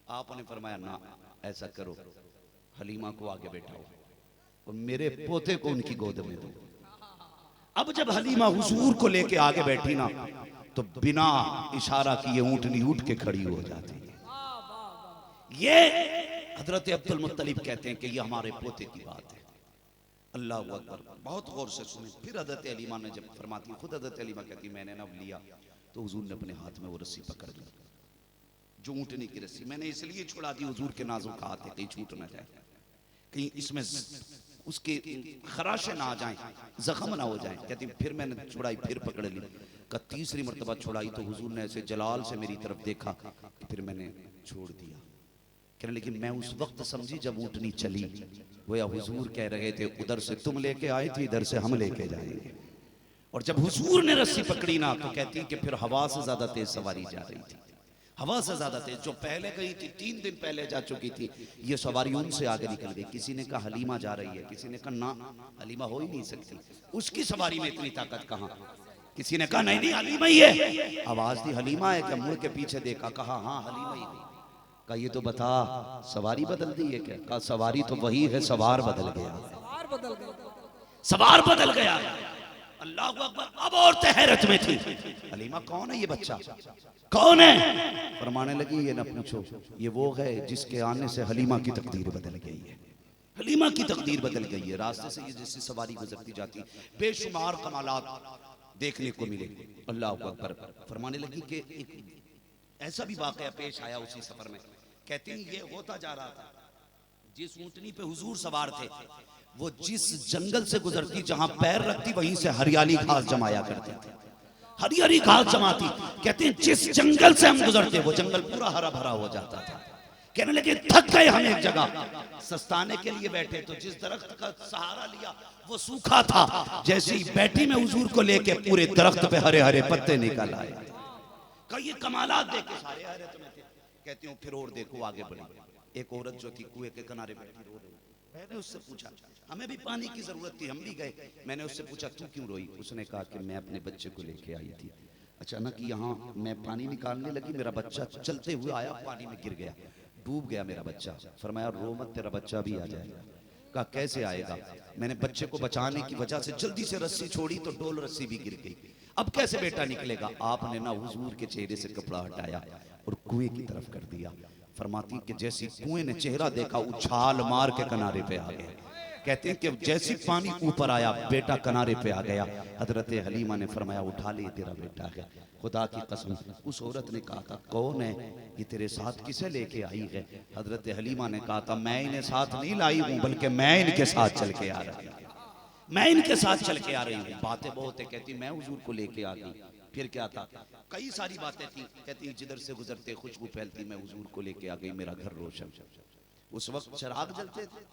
आपने फरमाया ना, ऐसा करो, हलीमा को आगे बैठाओ और मेरे पोते को उनकी गोद में दो। अब जब हलीमा हुजूर को लेके आगे बैठी ना, तो बिना इशारा किए ऊंटनी उठ के खड़ी हो जाती है। ये हजरत अब्दुल मुत्तलिब कहते हैं कि ये हमारे पोते की बात है। अल्लाह अकबर, बहुत गौर से सुने। फिर हजरत हलीमा ने जब फरमाती, खुद हजरत हलीमा कहती मैंने ना लिया तो हुजूर ने अपने हाथ में वो रस्सी पकड़ ली, जो ऊंटनी की रस्सी। मैंने इसलिए छुड़ा दी, हुजूर के नाजुक हाथ है, कहीं छूट ना जाए, कहीं इसमें उसके खराशे ना आ जाएं, जख्म ना हो जाएं। कहती फिर मैंने छुड़ाई, फिर पकड़ ली। का तीसरी मर्तबा छुड़ाई तो हुजूर ने ऐसे जलाल से मेरी तरफ देखा, फिर मैंने छोड़ दिया। कहने लेकिन मैं उस वक्त समझी जब ऊंटनी चली, गोया हुजूर कह रहे थे उधर से तुम लेके आए थे, इधर से हम लेके जाएंगे। और जब हुजूर ने रस्सी पकड़ी ना, तो कहती कि फिर हवा से ज्यादा तेज सवारी जा रही थी, हवा से ज्यादा तेज। जो पहले गई थी, 3 दिन पहले जा चुकी थी, ये सवारी उनसे आगे निकल गई। किसी ने कहा हलीमा जा रही है, किसी ने कहा ना हलीमा हो ही नहीं सकती, उसकी सवारी में इतनी ताकत कहाँ। किसी ने कहा नहीं नहीं हलीमा ही है। आवाज दी हलीमा है क्या? मुड़ के पीछे देखा, कहा हाँ हलीमा ही थी। कहा ये तो बता सवारी बदल दी है क्या? कहा सवारी तो वही है, सवार बदल गया, सवार बदल गया। अल्लाह अकबर। अब औरतें हैरत में थी, हलीमा कौन है ये बच्चा, कौन है? फरमाने लगी ये ना पूछो, ये वो है जिसके आने से हलीमा की तकदीर बदल गई है, हलीमा की तकदीर बदल गई है। रास्ते से ये जैसे सवारी गुजरती जाती, बेशुमार कमालात देखने को मिले। अल्लाह अकबर। फरमाने लगी कि एक ऐसा भी वाकया पेश आया उसी सफर में। कहती ये होता जा रहा था, जिस ऊंटनी पे हुजूर सवार थे, वो जिस जंगल से गुजरती, जहां पैर रखती वहीं से हरियाली घास जमाया करते थे, हरी हरी घास जमाती। कहते हैं जिस जंगल से हम गुजरते वो जंगल पूरा हरा भरा हो जाता था। कहने लगे थक गए हम, एक जगह सस्ताने के लिए बैठे, तो जिस दरख्त का सहारा लिया वो सूखा था। जैसे ही बैठी में हुजूर को लेके पूरे दरख्त पे हरे हरे पत्ते निकल आए। कहा ये कमालात देखे सारे हरे तुम्हें थे। कहती हूँ फिर और देखो आगे बढ़ी। एक औरत जो थी कुएं के किनारे बैठी रो रही। मैंने उससे पूछा, हमें भी पानी की जरूरत थी, हम भी गए। मैंने उससे पूछा तू क्यों रोई? उसने कहा कि मैं अपने बच्चे को लेके आई थी, अचानक यहाँ मैं पानी निकालने लगी, मेरा बच्चा चलते हुए आया, पानी में गिर गया, डूब गया मेरा बच्चा। फरमाया रो मत, तेरा बच्चा भी आ जाएगा। कहा कैसे आएगा? मैंने बच्चे को बचाने की वजह से जल्दी से रस्सी छोड़ी तो डोल रस्सी भी गिर गई। अब कैसे बेटा निकलेगा? आपने ना हुजूर के चेहरे से कपड़ा हटाया और कुएं की तरफ कर दिया। फरमाती कि जैसी कुएं ने चेहरा देखा, उछाल मार के किनारे पे आ गए। कहते हैं कि जैसी पानी ऊपर आया, बेटा किनारे पे आ गया। हजरत हलीमा ने फरमाया उठा ले, तेरा बेटा है। खुदा की कसम, उस औरत ने कहा था कौन है ये तेरे साथ, किसे लेके आई है? हजरत हलीमा ने कहा था मैं इन्हें साथ नहीं लाई हूँ, बल्कि मैं इनके साथ चल के आ रही हूँ, मैं इनके साथ चल के आ रही हूँ। बातें बहुत है, कहती मैं हुजूर को लेके आ गई। फिर क्या था? कई सारी बातें थी। कहती जिधर से गुजरते खुशबू फैलती, मैं हुजूर को लेके आ गई, मेरा घर रोशन। उस वक्त चिराग जलते थे,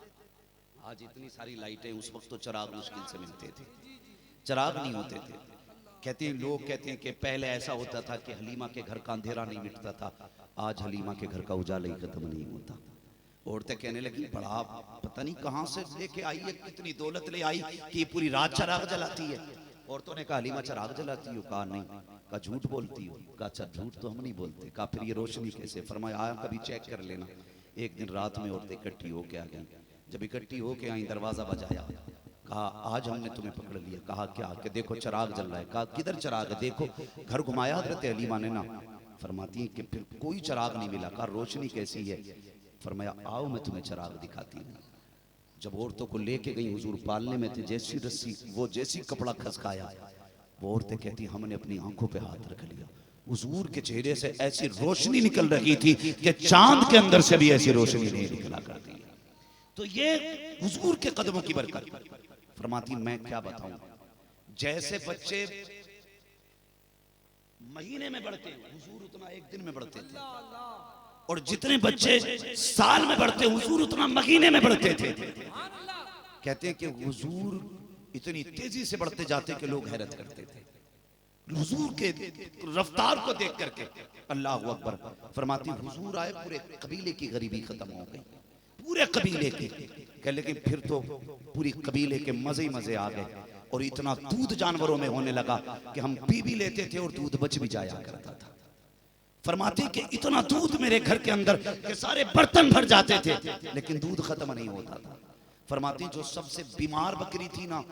आज इतनी सारी लाइटें, उस वक्त तो चिराग मुश्किल से मिलते थे, चिराग नहीं होते थे। कहते हैं लोग कहते हैं कि पहले ऐसा होता था कि हलीमा के घर का अंधेरा नहीं मिटता था, आज हलीमा के घर का उजाला ही खत्म नहीं होता। औरतें कहने लगी बड़ा पता नहीं कहां से लेके आई है, कितनी दौलत ले आई कि पूरी रात चिराग जलाती है। औरतों ने कहा हलीमा चिराग जलाती हो? कहा नहीं। कहा झूठ बोलती हो? कहा अच्छा झूठ तो हम नहीं बोलते। कहा फिर ये रोशनी कैसे? फरमाया आया कभी चेक कर लेना। एक दिन रात में औरतें इकट्ठी होके आ गई। जब इकट्ठी होके आई, दरवाजा बजाया, कहा आज हमने तुम्हें पकड़ लिया। कहा क्या? कि देखो चिराग जल रहा है। कहा किधर चिराग है? देखो। घर घुमाया हजरत हलीमा ने ना। फरमाती है कि फिर कोई चिराग नहीं मिला। कहा रोशनी कैसी है? फरमाया आओ मैं तुम्हें चिराग दिखाती हूँ। जब औरतों को लेके गई, हुजूर पालने में थे, जैसी रस्सी वो जैसी कपड़ा खसकाया, वो औरतें कहती हमने अपनी आंखों पे हाथ रख लिया। हुजूर के चेहरे से ऐसी रोशनी निकल रही थी कि चांद के अंदर से भी ऐसी रोशनी नहीं निकला करती। तो ये हुजूर के कदमों की बरकत। फरमाती मैं क्या बताऊं, जैसे बच्चे महीने में बढ़ते हैं, हुजूर उतना एक दिन में बढ़ते थे, और जितने बच्चे साल में बढ़ते, हुजूर उतना महीने में बढ़ते थे। कहते हैं कि हुजूर इतनी तेजी से बढ़ते जाते कि लोग हैरत करते थे हुजूर के रफ्तार को देख करके। अल्लाह अकबर। फरमाती हुजूर आए, पूरे कबीले की गरीबी खत्म हो गई, पूरे कबीले की। कह लेकिन फिर तो पूरी कबीले के मजे ही मजे आ गए, और इतना दूध जानवरों में होने लगा कि हम पी भी लेते थे और दूध बच भी जाया करता था। फरमाते कि इतना दूध मेरे घर के अंदर के सारे बर्तन भर जाते थे, लेकिन दूध खत्म नहीं होता था। फरमाती जो सबसे बीमार बकरी थी ना,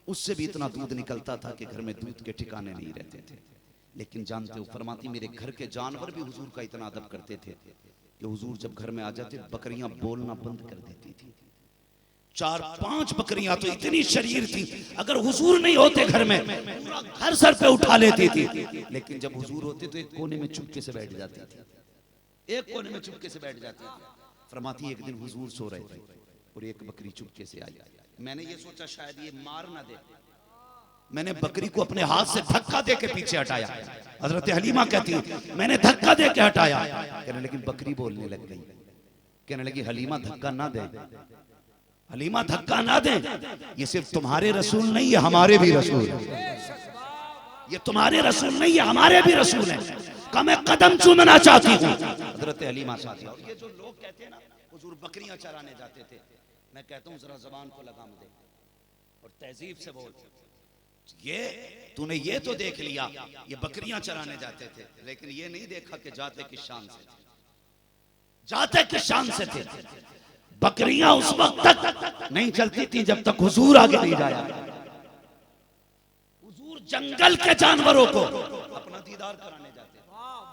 उससे भी इतना दूध निकलता था कि घर में दूध के ठिकाने नहीं रहते थे। लेकिन जानते हो, फरमाती मेरे घर के जानवर भी हुजूर का इतना अदब करते थे कि हुजूर जब घर में आ जाते, बकरियां बोलना बंद कर देती थी। 4-5 बकरियां तो इतनी शरीर थी, अगर हुजूर नहीं होते घर में, पूरा घर सर पे उठा लेती थी। लेकिन जब हुजूर होते तो एक कोने में चुपके से बैठ जाती थी, एक कोने में चुपके से बैठ जाती थी। फरमाती एक दिन हुजूर सो रहे थे और एक बकरी चुपके से आई। मैंने ये सोचा शायद ये मार ना दे, मैंने बकरी को अपने हाथ से धक्का दे के पीछे हटाया। हजरत हलीमा कहती है मैंने धक्का दे के हटाया। कहने लेकिन बकरी बोलने लग गई, कहने लगी हलीमा धक्का ना दे, हलीमा धक्का ना दे, ये सिर्फ तुम्हारे रसूल नहीं है, हमारे भी रसूल है। ये तुम्हारे रसूल नहीं है, हमारे भी रसूल है। का मैं कदम चूमना चाहती हूँ। हजरत हलीमा साथी। और ये जो लोग कहते हैं ना हुजूर बकरियां चराने जाते थे, मैं कहता हूँ जरा जबान को लगाम दे और तहजीब से बोल। ये तूने ये तो देख लिया ये बकरियां चराने जाते थे, लेकिन ये नहीं देखा कि जाते किस शान से थे, जाते किस शान से थे। बकरियां उस वक्त तक नहीं चलती थी जब तक हुजूर आगे नहीं जाया। हुजूर जंगल के जानवरों को अपना दीदार कराने जाते थे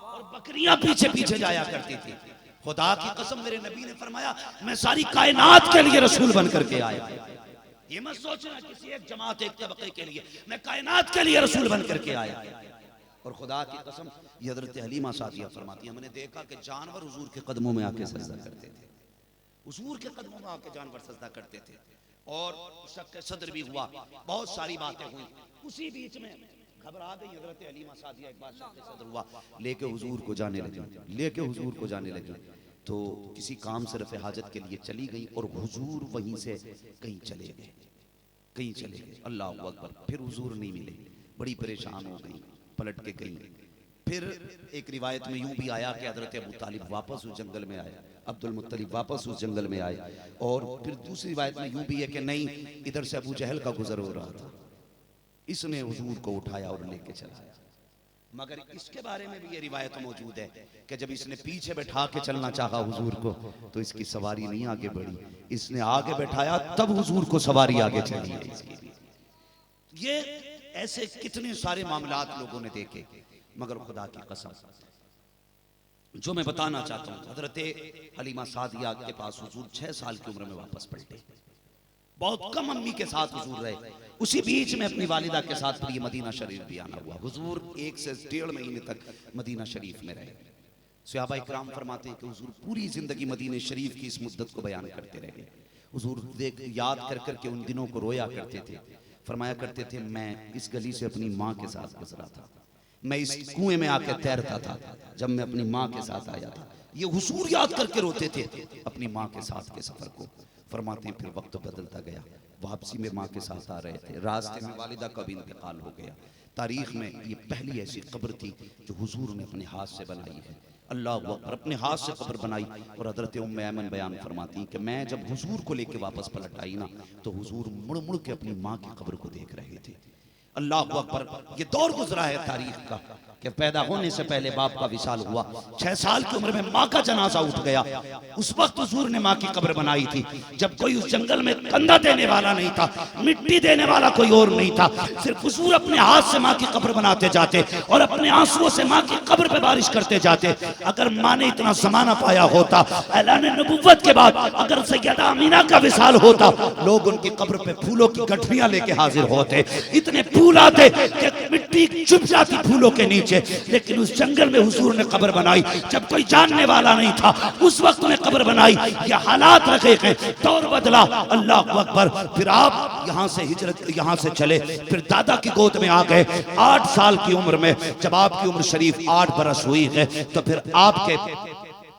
और बकरियां पीछे पीछे जाया करती थी। खुदा की कसम मेरे नबी ने फरमाया मैं सारी कायनात के लिए रसूल बन करके आया। ये मत सोचना किसी एक जमात एक तबके के लिए, मैं कायनात के लिए रसूल बन करके आया। और खुदा की कसम ये हजरत हलीमा सादिया फरमाती है हमने देखा कि जानवर हुजूर के कदमों में आके सजदा करते थे, हुजूर के कदमों में आके जानवर सजदा करते थे। और शक सदर भी हुआ, बहुत सारी बातें हुई। उसी बीच में घबरा गई हजरत हलीमा सादिया, एक बार शक सदर हुआ, लेके हुजूर को जाने लगी, लेके हुजूर को जाने लगी। तो किसी काम से रफ़े हाजत के लिए चली गई और हुजूर वहीं से कहीं चले गए, कहीं चले गए। अल्लाह अकबर। फिर हुजूर नहीं मिले, बड़ी परेशान हो गई, पलट के गई। फिर एक रिवायत में यूं भी आया कि हजरत अबू तालिब वापस उस जंगल में आए, अब्दुल मुत्तलिब वापस उस जंगल में आए। और फिर दूसरी रिवायत में यूं भी है कि नहीं, इधर से अबू जहल का गुजर हो रहा था, इसने हुजूर को उठाया और लेके चला। मगर इसके बारे में भी ये रिवायत मौजूद है कि जब इसने पीछे बैठा के चलना चाहा हुजूर को तो इसकी सवारी नहीं आगे बढ़ी, इसने आगे बैठाया तब हुजूर को सवारी आगे चली है इसकी। ये ऐसे कितने सारे मामलात लोगों ने देखे, मगर खुदा की कसम जो मैं बताना चाहता हूँ, हजरत हलीमा सादिया के पास हुजूर 6 साल की उम्र में वापस पलटे। बहुत कम अम्मी के साथ हुजूर रहे, उसी बीच में अपनी वालिदा के साथ फिर ये मदीना शरीफ भी आना हुआ। हुजूर 1 से 1.5 महीने तक मदीना शरीफ में रहे। सहाबा इकराम फरमाते हैं कि हुजूर पूरी जिंदगी मदीने शरीफ की इस मुद्दत को बयान करते रहे। हुजूर देख याद कर कर के उन दिनों को रोया करते थे, फरमाया करते थे मैं इस गली से अपनी माँ के साथ गुजरा था, मैं इस कुएं में आकर तैरता था जब मैं अपनी माँ के साथ आया था। ये हुजूर याद करके रोते थे अपनी माँ के साथ के सफर को। फरमाते हैं फिर वक्त बदलता गया, वापसी में माँ के साथ आ रहे थे, रास्ते में वालिदा का भी इंतकाल हो गया। तारीख में ये पहली ऐसी कब्र थी जो हुजूर ने अपने हाथ से बनाई है। अल्लाह अकबर, अपने हाथ से कब्र बनाई। और हजरत उम्मे ऐमन बयान फरमाती कि मैं जब हुजूर को लेके वापस पलट आई ना तो हुजूर मुड़ मुड़ के अपनी माँ की कब्र को देख रहे थे। अल्लाह अकबर, ये दौर गुजरा है तारीख का कि पैदा होने से पहले बाप का विशाल हुआ, 6 साल की उम्र में माँ का जनाजा उठ गया। उस वक्त हुजूर ने माँ की कब्र बनाई थी जब कोई उस जंगल में कंधा देने वाला नहीं था, मिट्टी देने वाला कोई और नहीं था। सिर्फ हुजूर अपने हाथ से माँ की कब्र बनाते जाते और अपने आंसुओं से माँ की कब्र पे बारिश करते जाते। अगर माँ ने इतना जमाना पाया होता, ऐलान नबुव्वत के बाद अगर सैयदा अमीना का विशाल होता, लोग उनकी कब्र पे फूलों की गठरियां लेके हाजिर होते। इतने फूल आते कि मिट्टी चुप जाती फूलों के नीचे। लेकिन उस जंगल में हुजूर ने कब्र बनाई जब कोई जानने वाला नहीं था, उस वक्त में कब्र बनाई। ये हालात रखे गए, दौर बदला। अल्लाह अकबर, फिर आप यहाँ से हिजरत यहाँ से चले, फिर दादा की गोद में आ गए 8 साल की उम्र में। जब आपकी उम्र शरीफ 8 बरस हुई है तो फिर आपके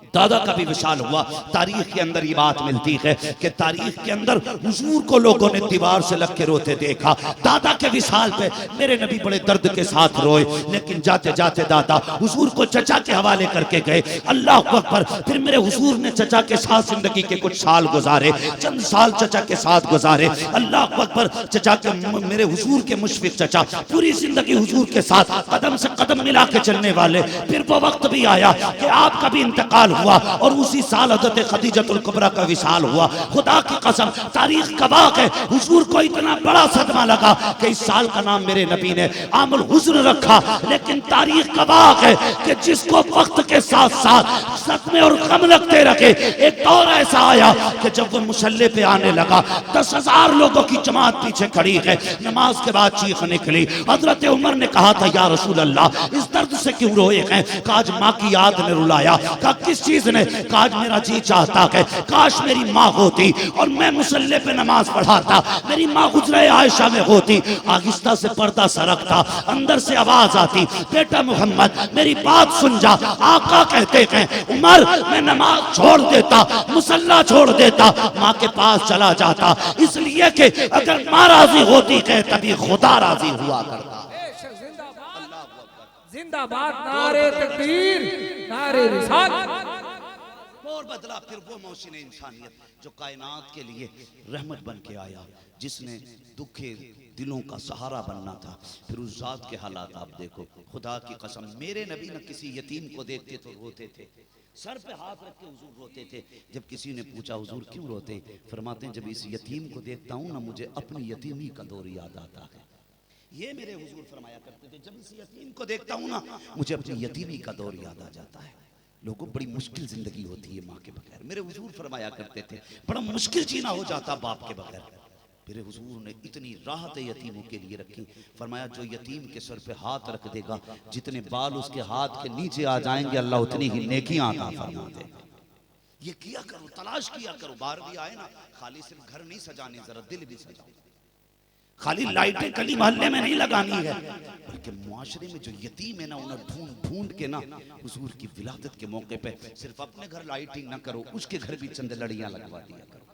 दादा का भी विशाल हुआ। तारीख के अंदर ये बात मिलती है कि तारीख के अंदर हुजूर को लोगों ने दीवार से लग के रोते देखा। दादा के विशाल पे मेरे नबी बड़े दर्द के साथ रोए, लेकिन जाते जाते दादा हुजूर को चचा के हवाले करके गए। अल्लाह अकबर, फिर मेरे हुजूर ने चचा के साथ जिंदगी के कुछ साल गुजारे, चंद साल चचा के साथ गुजारे। अल्लाह अकबर, चचा के मेरे हुजूर के मुशफिक चचा पूरी जिंदगी हुजूर के साथ कदम से कदम मिला के चलने वाले। फिर वो वक्त भी आया कि आपका भी इंतकाल हुआ और उसी साल हज़रत खदीजतुल कुबरा का विशाल हुआ। खुदा की कसम, तारीख गवाह है, हुजूर को इतना बड़ा सदमा लगा कि इस साल का नाम मेरे नबी ने आमुल हुज़्न रखा। लेकिन तारीख गवाह है कि जिसको वक्त के साथ साथ सदमे और गम लगते रखे, एक दौर ऐसा आया कि जब वो मुसल्ले पे आने लगा 10,000 लोगों की जमात पीछे खड़ी है। नमाज के बाद चीख निकली। हजरत उमर ने कहा था या रसूल अल्लाह, इस दर्द से क्यों रोए हैं? आज माँ की याद ने रुलाया। कहा किस चीज ने? काश मेरा जी चाहता है काश मेरी माँ होती और मैं मुसल्ले पे नमाज पढ़ाता, मेरी माँ गुजरे आयशा में होती। आहिस्ता से पर्दा सरकता, अंदर से आवाज आती, बेटा मोहम्मद मेरी बात सुन जा। आका कहते हैं उमर मैं नमाज छोड़ देता, मुसल्ला छोड़ देता, माँ के पास चला जाता, इसलिए कि अगर माँ राजी होती है तभी खुदा राजी हुआ करता। जिंदाबाद, नारे तकबीर, नारे रिसालत। और बदला फिर वो मौसिन इंसानियत जो कायनात के लिए रहमत बन के आया, जिसने दुखे दिलों का सहारा बनना था। फिर उस जात के हालात आप देखो। खुदा की कसम, मेरे नबी न किसी यतीम को देखते तो रोते थे, सर पे हाथ रख के हुजूर रोते थे। जब किसी ने पूछा हुजूर क्यों रोते, फरमाते हैं जब इस यतीम को देखता हूँ ना मुझे अपनी यतीमी का दौर याद आता है। ये मेरे हुजूर फरमाया करते थे, जब इस यतीम को देखता हूँ ना मुझे अपनी यतीमी का दौर याद आ जाता है। लोगों बड़ी मुश्किल जिंदगी होती है माँ के बगैर। मेरे हुजूर फरमाया करते थे बड़ा मुश्किल जीना हो जाता बाप के बगैर। मेरे हुजूर ने इतनी राहत यतीमों के लिए रखी। फरमाया जो यतीम के सर पे हाथ रख देगा, जितने बाल उसके हाथ के नीचे आ जाएंगे अल्लाह उतनी ही नेकियां अता फरमा देगा। ये किया करो, तलाश किया करो। बाहर भी आए ना, खाली सिर्फ घर नहीं सजाने, जरा दिल भी सजाओ। खाली लाइटें गली मोहल्ले में नहीं लगानी है, बल्कि मुआशरे में जो यतीम है ना उन्हें ढूंढ ढूंढ के ना हुजूर की विलादत के मौके पे सिर्फ अपने घर लाइटिंग ना करो, उसके घर भी चंद लड़ियां लगवा दिया करो।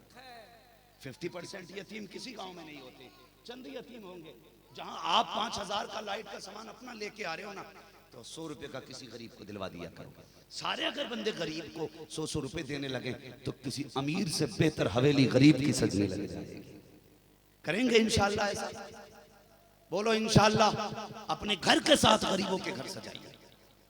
50% यतीम किसी गांव में नहीं होते, चंद यतीम होंगे। जहां आप 5,000 का लाइट का सामान अपना लेके आ रहे हो ना, तो 100 रुपए का किसी गरीब को दिलवा दिया करो। सारे अगर बंदे गरीब को 100 रुपए देने लगे तो किसी अमीर से बेहतर हवेली गरीब की सजने लग जाएगी। करेंगे इंशाअल्लाह ऐसा। बोलो इंशाअल्लाह। अपने घर के साथ गरीबों के घर सजाइए,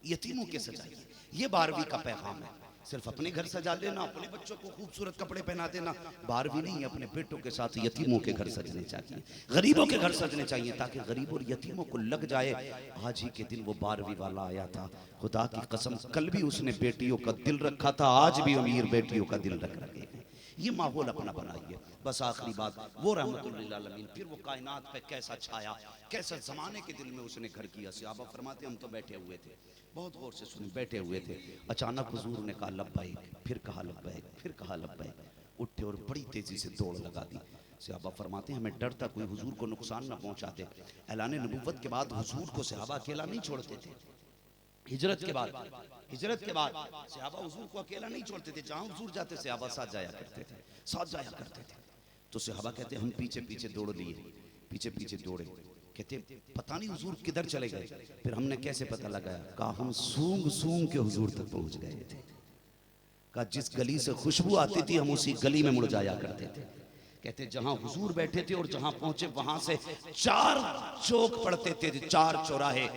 यतीमों के सजाइए। ये 12वीं का पैगाम है। सिर्फ अपने घर सजा लेना, अपने बच्चों को खूबसूरत कपड़े पहना देना 12वीं नहीं, अपने बेटों के साथ यतीमों के घर सजने चाहिए, गरीबों के घर सजने चाहिए, ताकि गरीब और यतीमों को लग जाए आज ही के दिन वो 12वीं वाला आया था। खुदा की कसम कल भी उसने बेटियों का दिल रखा था, आज भी अमीर बेटियों का दिल रख रहे हैं। ये माहौल अपना बनाइए। बस आखिरी बात, वो रहमतुल लिल आलमीन फिर वो कायनात पे कैसा छाया, कैसा जमाने के दिल में उसने घर किया। सहाबा फरमाते हम तो बैठे हुए थे, बहुत गौर से सुने, बैठे हुए थे, अचानक हुजूर ने कहा लब्बैक, फिर कहा लब्बैक, फिर कहा लब्बैक। उठे और बड़ी तेजी से दौड़ लगा दी। सहाबा फरमाते हमें डर था कोई हुजूर को नुकसान ना पहुंचाते। ऐलान नबुव्वत के बाद हुजूर को सहाबा अकेला नहीं छोड़ते थे। हिजरत के बाद सहाबा हुजूर को अकेला नहीं छोड़ते थे, जहां हुजूर जाते सहाबा साथ जाया करते थे, साथ जाया करते थे। तो सहाबा कहते हम पीछे पीछे दौड़ लिए, पीछे पीछे दौड़े। कहते पता नहीं हुजूर किधर चले गए। फिर हमने कैसे पता लगाया, कहा हम सूंघ सूंघ के हुजूर तक पहुंच गए थे। कहा जिस गली से खुशबू आती थी हम उसी गली में मुड़ जाया करते थे। कहते जहां हुजूर बैठे थे और जहां पहुंचे वहां से 4 चौक पड़ते थे, 4 चौराहे,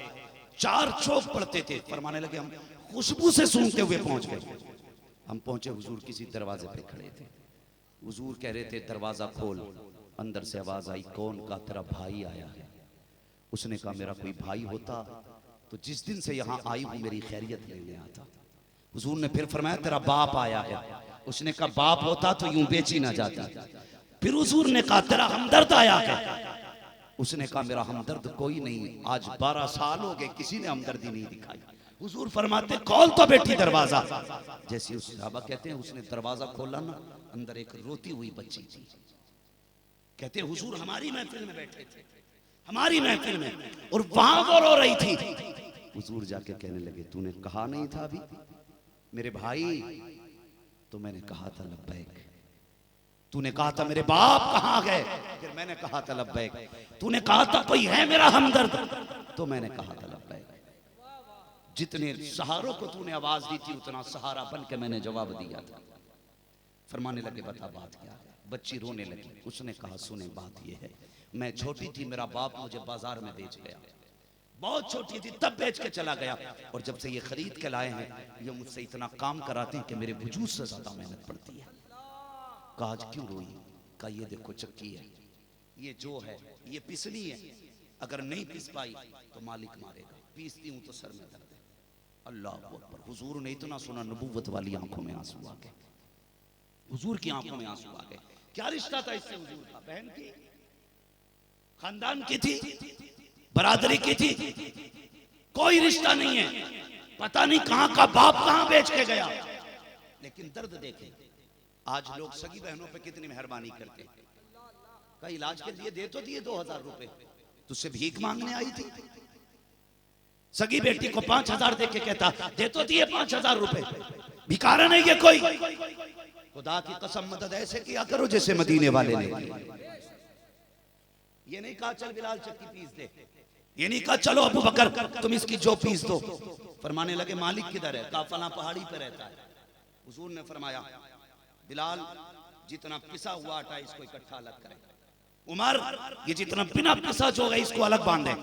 4 चौक पड़ते थे। फरमाने लगे हम खुशबू से सूंघते हुए पहुंच गए। हम पहुंचे, हुजूर किसी दरवाजे पे खड़े थे। हुजूर कह रहे थे दरवाजा खोल। अंदर से आवाज आई, कौन? का तेरा भाई आया है। उसने कहा मेरा कोई भाई होता तो जिस दिन से यहाँ आई हूं मेरी खैरियत लेने आता। हुजूर ने फिर फरमाया तेरा बाप आया है। उसने कहा बाप होता तो यूं बेची ना जाती। फिर हुजूर ने कहा तेरा हमदर्द आया है। उसने कहा मेरा हमदर्द कोई नहीं, आज 12 साल हो गए किसी ने हमदर्दी नहीं दिखाई। हुजूर फरमाते खोल तो बेटी दरवाजा। जैसे उस सहाबा कहते हैं उसने दरवाजा खोला ना, अंदर एक रोती हुई बच्ची थी। कहते हुजूर हमारी महफिल में बैठे थे, हमारी महफिल में, और वहां वो रो रही थी। हुजूर जाके कहने लगे तूने कहा नहीं था अभी मेरे भाई? तो मैंने कहा था लब्बैक। तूने कहा था मेरे बाप कहां गए? फिर मैंने कहा था लब्बैक। तूने कहा था कोई है मेरा हमदर्द? तो मैंने कहा था लब्बैक। जितने सहारों को तूने आवाज दी थी उतना सहारा बन के मैंने जवाब दिया था। फरमाने लगे बता बात क्या है? बच्ची रोने लगी। उसने कहा सुने बात ये है, मैं छोटी थी, मेरा बाप मुझे बाजार में बेच गया, बहुत छोटी थी तब बेच के चला गया, और जब से ये खरीद के लाए हैं ये मुझसे इतना काम कराते हैं कि मेरे वजूद से ज्यादा मेहनत पड़ती है। कहा आज क्यों रोई? कहा ये देखो चक्की है, ये जो है ये पिसनी है, अगर नहीं पिस पाई तो मालिक मारेगा, पीसती हूं तो सर में दर्द है। अल्लाह अकबर। हुजूर ने इतना सुना, नबूवत वाली आंखों में आंसू आ गए। हुजूर की आंखों में आंसू आ गए। क्या रिश्ता था इससे हुजूर का? बहन की, खानदान की थी, बरादरी की थी, कोई रिश्ता नहीं है। पता नहीं कहां का बाप कहां बेच के गया। लेकिन दर्द देखे आज लोग सगी बहनों पे कितनी मेहरबानी करते हैं। का इलाज के लिए दे तो दिए 2000 रुपए, तुझसे भीख मांगने आई थी। सगी बेटी को 5000 दे के कहता दे तो दिए 5000 रुपए, भिखारन है ये कोई? खुदा की कसम मदद ऐसे किया करो जैसे मदीने वाले ने। ये नहीं कहा चल बिलाल चक्की पीस दे, ये नहीं कहा चलो अबू बकर तुम इसकी जो पीस दो। फरमाने लगे मालिक किधर है? कहा फला पहाड़ी पे रहता है। हुजूर ने फरमाया बिलाल जितना पिसा हुआ आटा इसको इकट्ठा अलग करें। उमर ये जितना बिना पिसा जो है इसको अलग बांधे।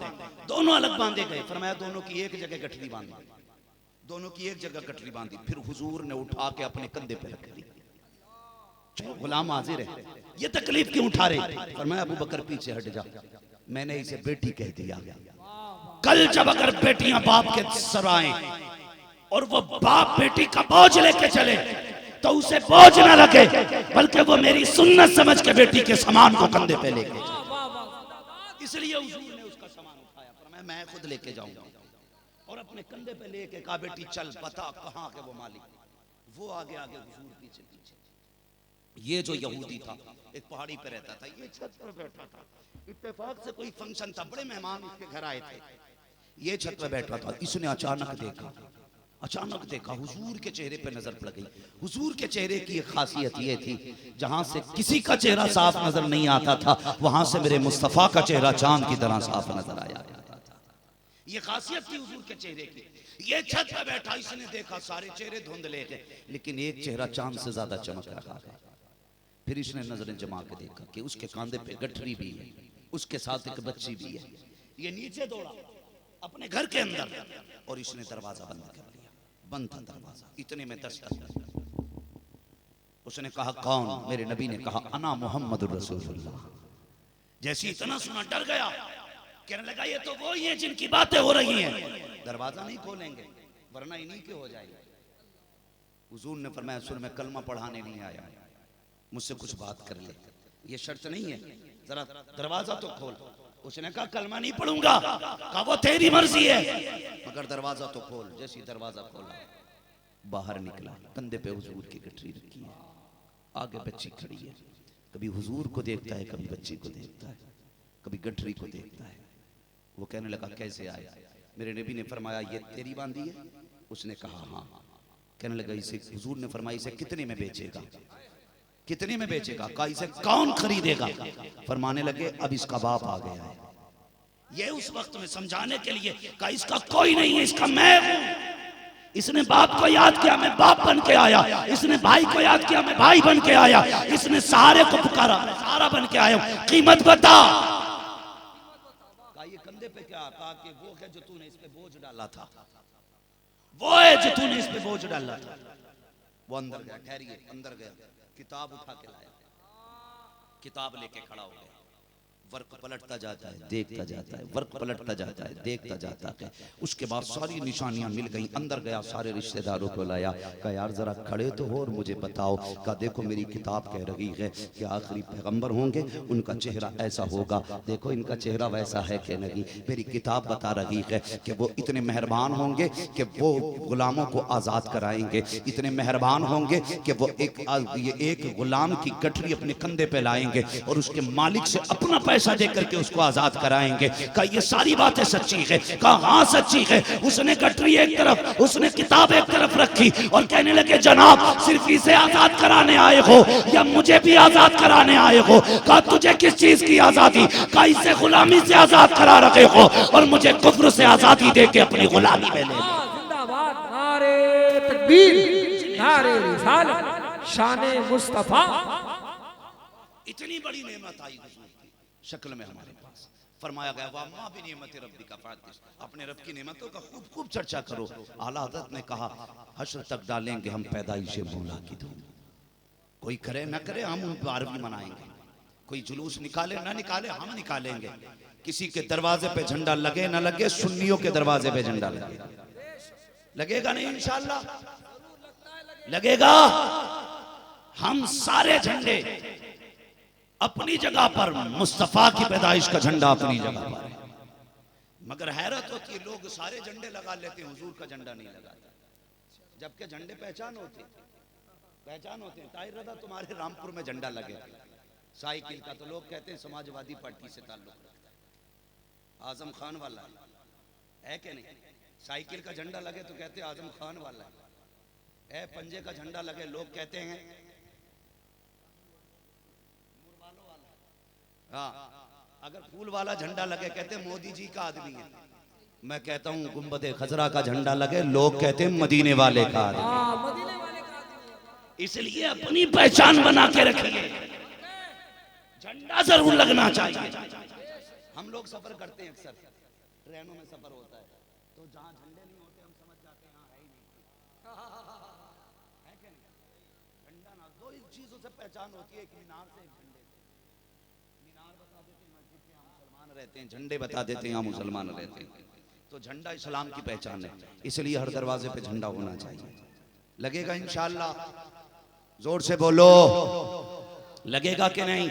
दोनों अलग बांधे गए। फरमाया दोनों की एक जगह गठरी बांधी, दोनों की एक जगह गठरी बांधी। फिर हुजूर ने उठा के अपने कंधे पे रख दी। चलो गुलाम हाजिर है, ये तकलीफ क्यों उठा रहे? फरमाया अबू बकर पीछे हट जा, मैंने इसे बेटी कह दिया। कल जब अगर बेटियां बाप के सर आए और वो बाप बेटी का बोझ लेके चले तो उसे बोझ ना लगे, बल्कि वो मेरी सुन्नत समझ के बेटी के सामान को कंधे पे लेके जाए। इसलिए हुजूर ने उसका सामान उठाया। फरमाया मैं खुद लेके जाऊंगा, और अपने कंधे पे लेके कहा बेटी चल बता कहां के वो मालिक। वो आगे आगे हुजूर पीछे पीछे। ये जो यहूदी था एक पहाड़ी पे रहता था, ये छत पर बैठा था। इत्तेफाक से कोई फंक्शन था, बड़े मेहमान इसके घर आए थे, ये छत पे बैठा था। इसने अचानक देखा हुजूर के चेहरे पे नजर पड़ गई। हुजूर के चेहरे की एक खासियत ये थी, जहां से किसी का चेहरा साफ नजर नहीं आता था वहां से मेरे मुस्तफा का चेहरा चांद की तरह साफ नजर आया। ये खासियत थी हुजूर के चेहरे की। ये छत पे बैठा, इसने देखा सारे चेहरे धुंधले थे, लेकिन एक चेहरा चांद से ज्यादा चमक रहा है। फिर इसने नजरें जमा के देखा कि उसके कांधे पे गठरी भी है, उसके साथ एक बच्ची भी है। ये नीचे दौड़ा अपने घर के अंदर और इसने दरवाजा बंद कर लिया। बंद था दरवाजा, इतने में दस्तक। उसने कहा कौन? मेरे नबी ने कहा अना मोहम्मद रसूलुल्लाह। जैसे इतना सुना डर गया, कहने लगा ये तो वो ही है जिनकी बातें हो रही हैं। दरवाजा नहीं खोलेंगे वरना इन्हीं के हो जाएंगे। हुजूर ने फरमाया सुन, मैं कलमा पढ़ाने नहीं आया, मुझसे कुछ बात कर ले, ये शर्त नहीं है, जरा दरवाजा तो खोल। उसने कहा कलमा नहीं पढ़ूंगा। कहा वो तेरी मर्जी है मगर दरवाजा तो खोल। जैसे दरवाजा खोला बाहर निकला, कंधे पे हुजूर की गठरी रखी है, आगे बच्ची खड़ी है। कभी हुजूर को देखता है, कभी बच्ची को देखता है, कभी गठरी को देखता है। वो कहने लगा कैसे आया? मेरे नबी ने फरमाया ये तेरी बांधी है? उसने कहा हाँ। कहने लगा इसे, हुजूर ने फरमाया इसे कितने में बेचेगा? कितने में बेचेगा? कहा इसे कौन खरीदेगा? फरमाने लगे अब इसका बाप आ गया है। ये उस वक्त में समझाने के लिए कहा इसका कोई नहीं है, इसका मैं हूं। इसने बाप को याद किया, मैं बाप बन के आया। इसने भाई को याद किया, मैं भाई बन के आया। इसने सारे को पुकारा, मैं सारा बन के आया। कीमत बता। कहा ये कंधे पे क्या? कहा कि वो है जो तूने इस पे बोझ डाला था, वो है जो तूने इस पे बोझ डाला था। वो अंदर गया, ठहरिए, अंदर गया, किताब उठा के लाया, किताब लेके खड़ा हो गया। वर्क पलटता जाता है, देखता जाता है, वर्क पलटता जाता है, देखता जाता है। उसके बाद सारी निशानियां मिल गई। अंदर गया, सारे रिश्तेदारों को लाया। कहा यार जरा खड़े तो हो और मुझे बताओ। कहा देखो मेरी किताब कह रही है कि आखिरी पैगंबर होंगे उनका चेहरा ऐसा होगा, देखो इनका चेहरा वैसा है कि नहीं। मेरी किताब बता रही है कि वो इतने मेहरबान होंगे कि वो गुलामों को आज़ाद कराएंगे, इतने मेहरबान होंगे कि वो एक गुलाम की गठरी अपने कंधे पे लाएंगे और उसके मालिक से अपना पैसा देकर के उसको आजाद कराएंगे। कहा ये सारी बातें सच्ची है? कहा हाँ सच्ची है। उसने गठरी एक तरफ, उसने किताब एक तरफ रखी और कहने लगे जनाब सिर्फ इसे आजाद कराने आए हो या मुझे भी आजाद कराने आए हो? कहा तुझे किस चीज की आजादी? कहा इसे गुलामी से आजाद करा रखे हो और मुझे कुफ्र से आजादी दे के अपनी गुलामी में ले। जिंदाबाद नारे तकबीर, नारे रिसालत, शाने मुस्तफा। इतनी बड़ी नेमत आई शक्ल में हमारे पास। फरमाया गया वामा भी नेमत रब्बी का फातिश, अपने रब की नेमतों का खूब खूब चर्चा करो। आला हज़रत ने कहा हश्र तक डालेंगे हम पैदाइश मौला की धूम। कोई करे ना करे हम उन पर भी मनाएंगे, कोई जुलूस निकाले ना निकाले हम निकालेंगे। किसी के दरवाजे पे झंडा लगे ना लगे, सुन्नियों के दरवाजे पे झंडा लगे, लगेगा नहीं इंशाअल्लाह लगेगा। हम सारे झंडे अपनी जगह पर, मुस्तफा की पैदाइश का झंडा अपनी जगह पर है। मगर हैरत होती है लोग सारे झंडे लगा लेते हैं, हुजूर का झंडा नहीं लगाते, जबकि झंडे पहचान होते हैं। ताहिर रज़ा तुम्हारे रामपुर में झंडा लगे साइकिल का, तो लोग कहते हैं समाजवादी पार्टी से ताल्लुक रखता है, आजम खान वाला है कि नहीं? साइकिल का झंडा लगे तो कहते हैं आजम खान वाला है। पंजे का झंडा लगे लोग कहते हैं हाँ। अगर फूल वाला झंडा लगे कहते हैं मोदी जी का आदमी है। मैं कहता हूँ गुंबद खजरा का झंडा लगे लोग कहते हैं मदीने वाले का आदमी। इसलिए अपनी पहचान बना के रखिए, झंडा जरूर लगना चाहिए। हम लोग सफर करते हैं, अक्सर ट्रेनों में सफर होता है, तो जहाँ झंडे नहीं होते हम समझ जाते हैं है ही नहीं, है क्या नहीं? झंडा ना, दो चीजों से पहचान होती है, एक मीनार से, एक झंडे से। मीनार बता देते हैं मस्जिद के यहाँ मुसलमान रहते हैं, झंडे बता देते हैं यहाँ मुसलमान रहते हैं। तो झंडा इस्लाम की पहचान है, इसलिए हर दरवाजे पे झंडा होना चाहिए। लगेगा इंशाअल्लाह, जोर से बोलो लगेगा कि नहीं?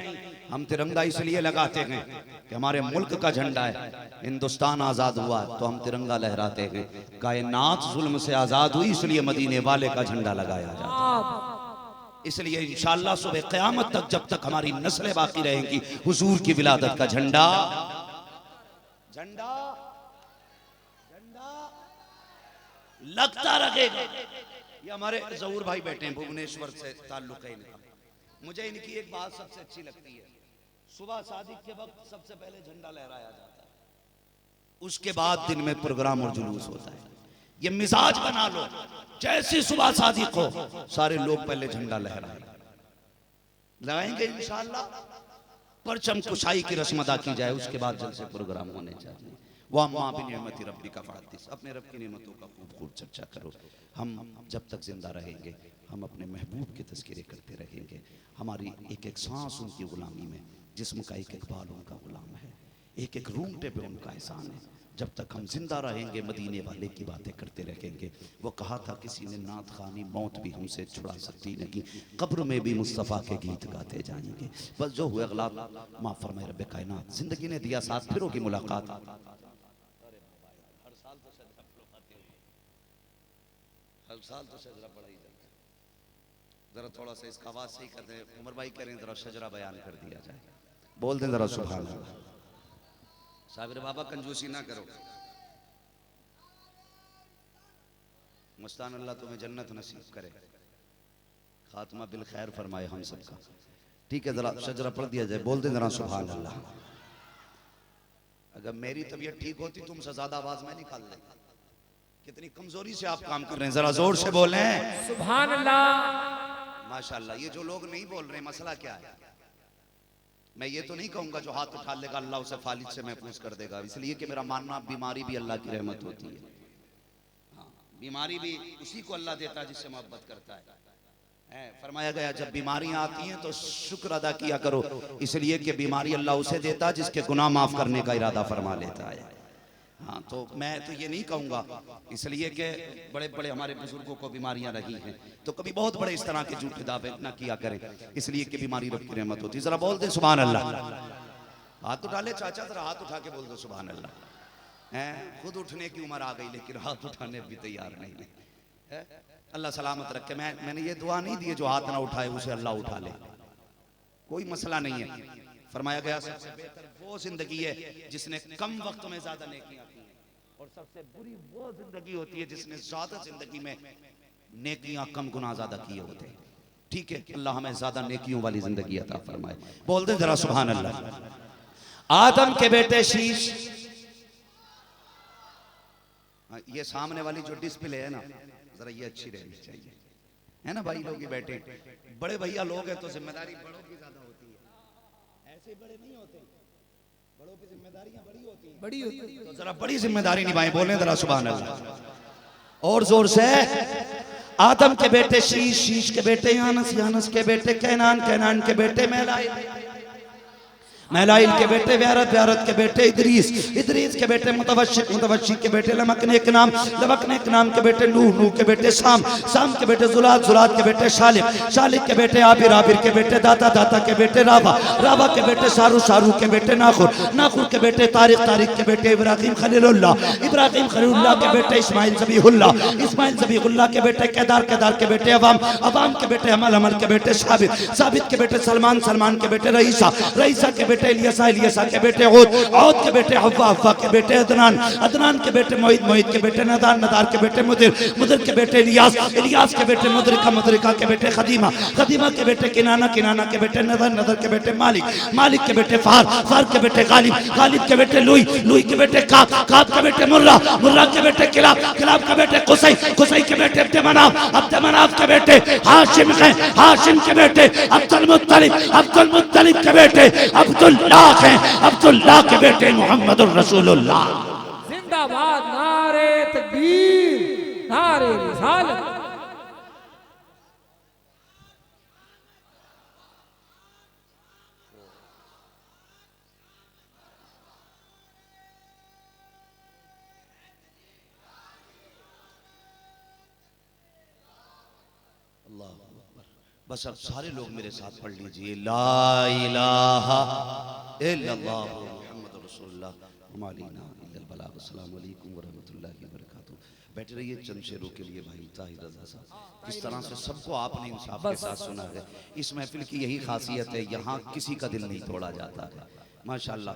हम तिरंगा इसलिए लगाते हैं कि हमारे मुल्क का झंडा है, हिंदुस्तान आजाद हुआ तो हम तिरंगा लहराते हैं। कायनात जुल्म से आजाद हुई इसलिए मदीने वाले का झंडा लगाया जाता है। इसलिए इंशाअल्लाह सुबह क़यामत तक जब तक हमारी नस्लें बाकी रहेंगी, हुजूर की विलादत का झंडा झंडा झंडा लगता रहेगा। ये हमारे ज़हूर भाई बैठे हैं, भुवनेश्वर से ताल्लुक है इनका। मुझे इनकी एक बात सबसे अच्छी लगती है, सुबह सादिक के वक्त सबसे पहले झंडा लहराया जाता है, उसके बाद दिन में प्रोग्राम और जुलूस होता है। ये मिजाज बना लो, जैसी सुबह सादिक हो सारे लोग पहले झंडा लहराएं, लगाएंगे इंशाअल्लाह। परचम कुशाई की रस्म अदा की जाए, उसके बाद जलसे प्रोग्राम होने चाहिए। वह अम्मा बिनिअमति रब्बी का फातिस, अपने रब की नेमतों का खूब खूब चर्चा करो। हम जब तक जिंदा रहेंगे हम अपने महबूब के तज़किरे करते रहेंगे। हमारी एक एक सांस उनकी गुलामी में, जिस्म का एक एक बाल उनका गुलाम है, एक एक रूंगटे पे उनका एहसान है। जब तक हम जिंदा रहेंगे मदीने वाले की बातें करते रहेंगे। वो कहा था किसी ने, नात खानी मौत भी हमसे छुड़ा सकती नहीं, कब्र में भी मुस्तफ़ा के गीत गाते जाएंगे। बस जो हुए अगलात माफ़ फरमाए रब्बे कायनात। जिंदगी ने दिया साथ, फिर होगी मुलाकात। हर साल तो शजरा पढ़ा ही जाता है। जरा थोड़ा सा इसका आवाज सही कर दें। उमर भाई कह रहे हैं जरा शजरा बयान कर दिया जाए, बोल दें जरा सुभान अल्लाह। साबिर बाबा कंजूसी ना करो। मस्तान अल्लाह तुम्हें जन्नत नसीब करे, खात्मा बिल खैर फरमाए हम सबका। ठीक है, जरा शजरा पढ़ दिया जाए, बोल दें जरा सुभान अल्लाह। अगर मेरी तबीयत ठीक होती तुमसे ज्यादा आवाज में निकाल देता। कितनी कमजोरी से आप काम कर रहे हैं, जरा जोर से बोलें सुभान अल्लाह। माशाअल्लाह। ये जो लोग नहीं बोल रहे मसला क्या है? मैं ये तो नहीं कहूंगा जो हाथ उठा लेगा अल्लाह उसे फालिज से महफूज कर देगा, इसलिए कि मेरा मानना बीमारी भी अल्लाह की रहमत होती है। हाँ, बीमारी भी उसी को अल्लाह देता है जिससे मोहब्बत करता है। फरमाया गया जब बीमारियां आती हैं तो शुक्र अदा किया करो, इसलिए कि बीमारी अल्लाह उसे देता है जिसके गुनाह माफ करने का इरादा फरमा लेता है। हाँ, तो मैं तो ये नहीं कहूँगा, इसलिए कि बड़े बड़े हमारे बुजुर्गों को बीमारियां रही हैं, तो कभी बहुत बड़े इस तरह के झूठे दावे ना किया करें, इसलिए कि बीमारी रब की रहमत होती है। जरा बोल दे सुभान अल्लाह। हाथ उठा ले चाचा, जरा हाथ उठा के बोल दो सुभान अल्लाह। खुद उठने की उम्र आ गई लेकिन हाथ उठाने भी तैयार नहीं है। अल्लाह सलामत रखे। मैंने ये दुआ नहीं दी जो हाथ ना उठाए उसे अल्लाह उठा ले, कोई मसला नहीं है। फरमाया गया सबसे बेहतर वो जिंदगी है जिसने कम वक्त में ज्यादा नेकियां की हैं, और सबसे बुरी वो जिंदगी होती है जिसने ज्यादा जिंदगी में नेकियां कम गुनाह ज्यादा किए होते हैं। ठीक है, अल्लाह हमें ज्यादा नेकियों वाली जिंदगी अता फरमाए। बोल दे जरा सुभान अल्लाह। आदम के बेटे शीश, ये सामने वाली जो डिस्प्ले है ना, जरा ये अच्छी रहनी चाहिए, है ना भाई। लोग बैठे बड़े भैया लोग हैं तो जिम्मेदारी बड़ों की ज्यादा होती है, ऐसे बड़े नहीं होते, बड़ों की जिम्मेदारियां बड़ी होती है, तो जरा बड़ी जिम्मेदारी निभाएं। बोलें जरा सुभान अल्लाह और जोर से। आदम के बेटे शीश, शीश के बेटे यानस, यानस के बेटे कैनान, कैनान के बेटे मैलाइल, मैलाइल के बेटे व्यारत, व्यारत के बेटे इदरीस, इदरीस के बेटे मुतवशिक, मुतवशिक के बेटे लमकने के नाम, लमकने के नाम के बेटे नूह, नूह के बेटे शाम, शाम के बेटे जुलात, जुलात के बेटे शालिक, शालिक के बेटे आबिर, आबिर के बेटे दाता, दाता के बेटे रावा, रावा के बेटे शारू, शारू के बेटे नाखुर, नाखुर के बेटे तारिक, तारिक के बेटे इब्राहिम खलीलुल्लाह, इब्राहिम खलीलुल्लाह के बेटे इस्माइल ज़बीहुल्लाह, इस्माइल ज़बीहुल्लाह के बेटे केदार, केदार के बेटे अवाम, अवाम के बेटे हमल, हमल के बेटे साबित, साबित के बेटे सलमान, सलमान के बेटे रईसा, रईसा के बेटे इलियासा, इलियासा के बेटे औद, औद के बेटे हव्वा, हव्वा के बेटे अदनान, अदनान के बेटे मोहित, मोहित के बेटे नदार, नदार के बेटे मुदिर, मुदिर के बेटे इलियास, इलियास के बेटे मुदरिका, मुदरिका के बेटे खदीमा, खदीमा के बेटे किनाना, किनाना के बेटे नदर, नदर के बेटे मालिक, मालिक के बेटे फार, फार के बेटे गालिब, गालिब के बेटे लुई, लुई के बेटे काब, काब के बेटे मुर्रा, मुर्रा के बेटे किलाब, किलाब के बेटे कुसै, कुसै के बेटे अब्द मनाफ, अब्द मनाफ के बेटे हाशिम हैं, हाशिम के बेटे अब्दुल मुत्तलिब, अब्दुल मुत्तलिब के बेटे अब्दुल्लाह हैं, अब्दुल्लाह के बेटे मोहम्मदुर रसूलुल्लाह। जिंदाबाद, नारे तकबीर, नारे रिसालत। बस अब सारे लोग मेरे साथ पढ़ लीजिए, ला इलाहा इल्लल्लाह मुहम्मदुर रसूलुल्लाह वमा अलैना इल्लल बलाग। अस्सलामु अलैकुम व रहमतुल्लाहि व बरकातहू। बैठे रहिए चंद शेरों के लिए भाई ताहिर रज़ा साहब। किस तरह से सबको आपने इंसाफ के साथ सुना है। इस महफिल की यही खासियत है, यहाँ किसी का दिल नहीं तोड़ा जाता है माशाअल्लाह।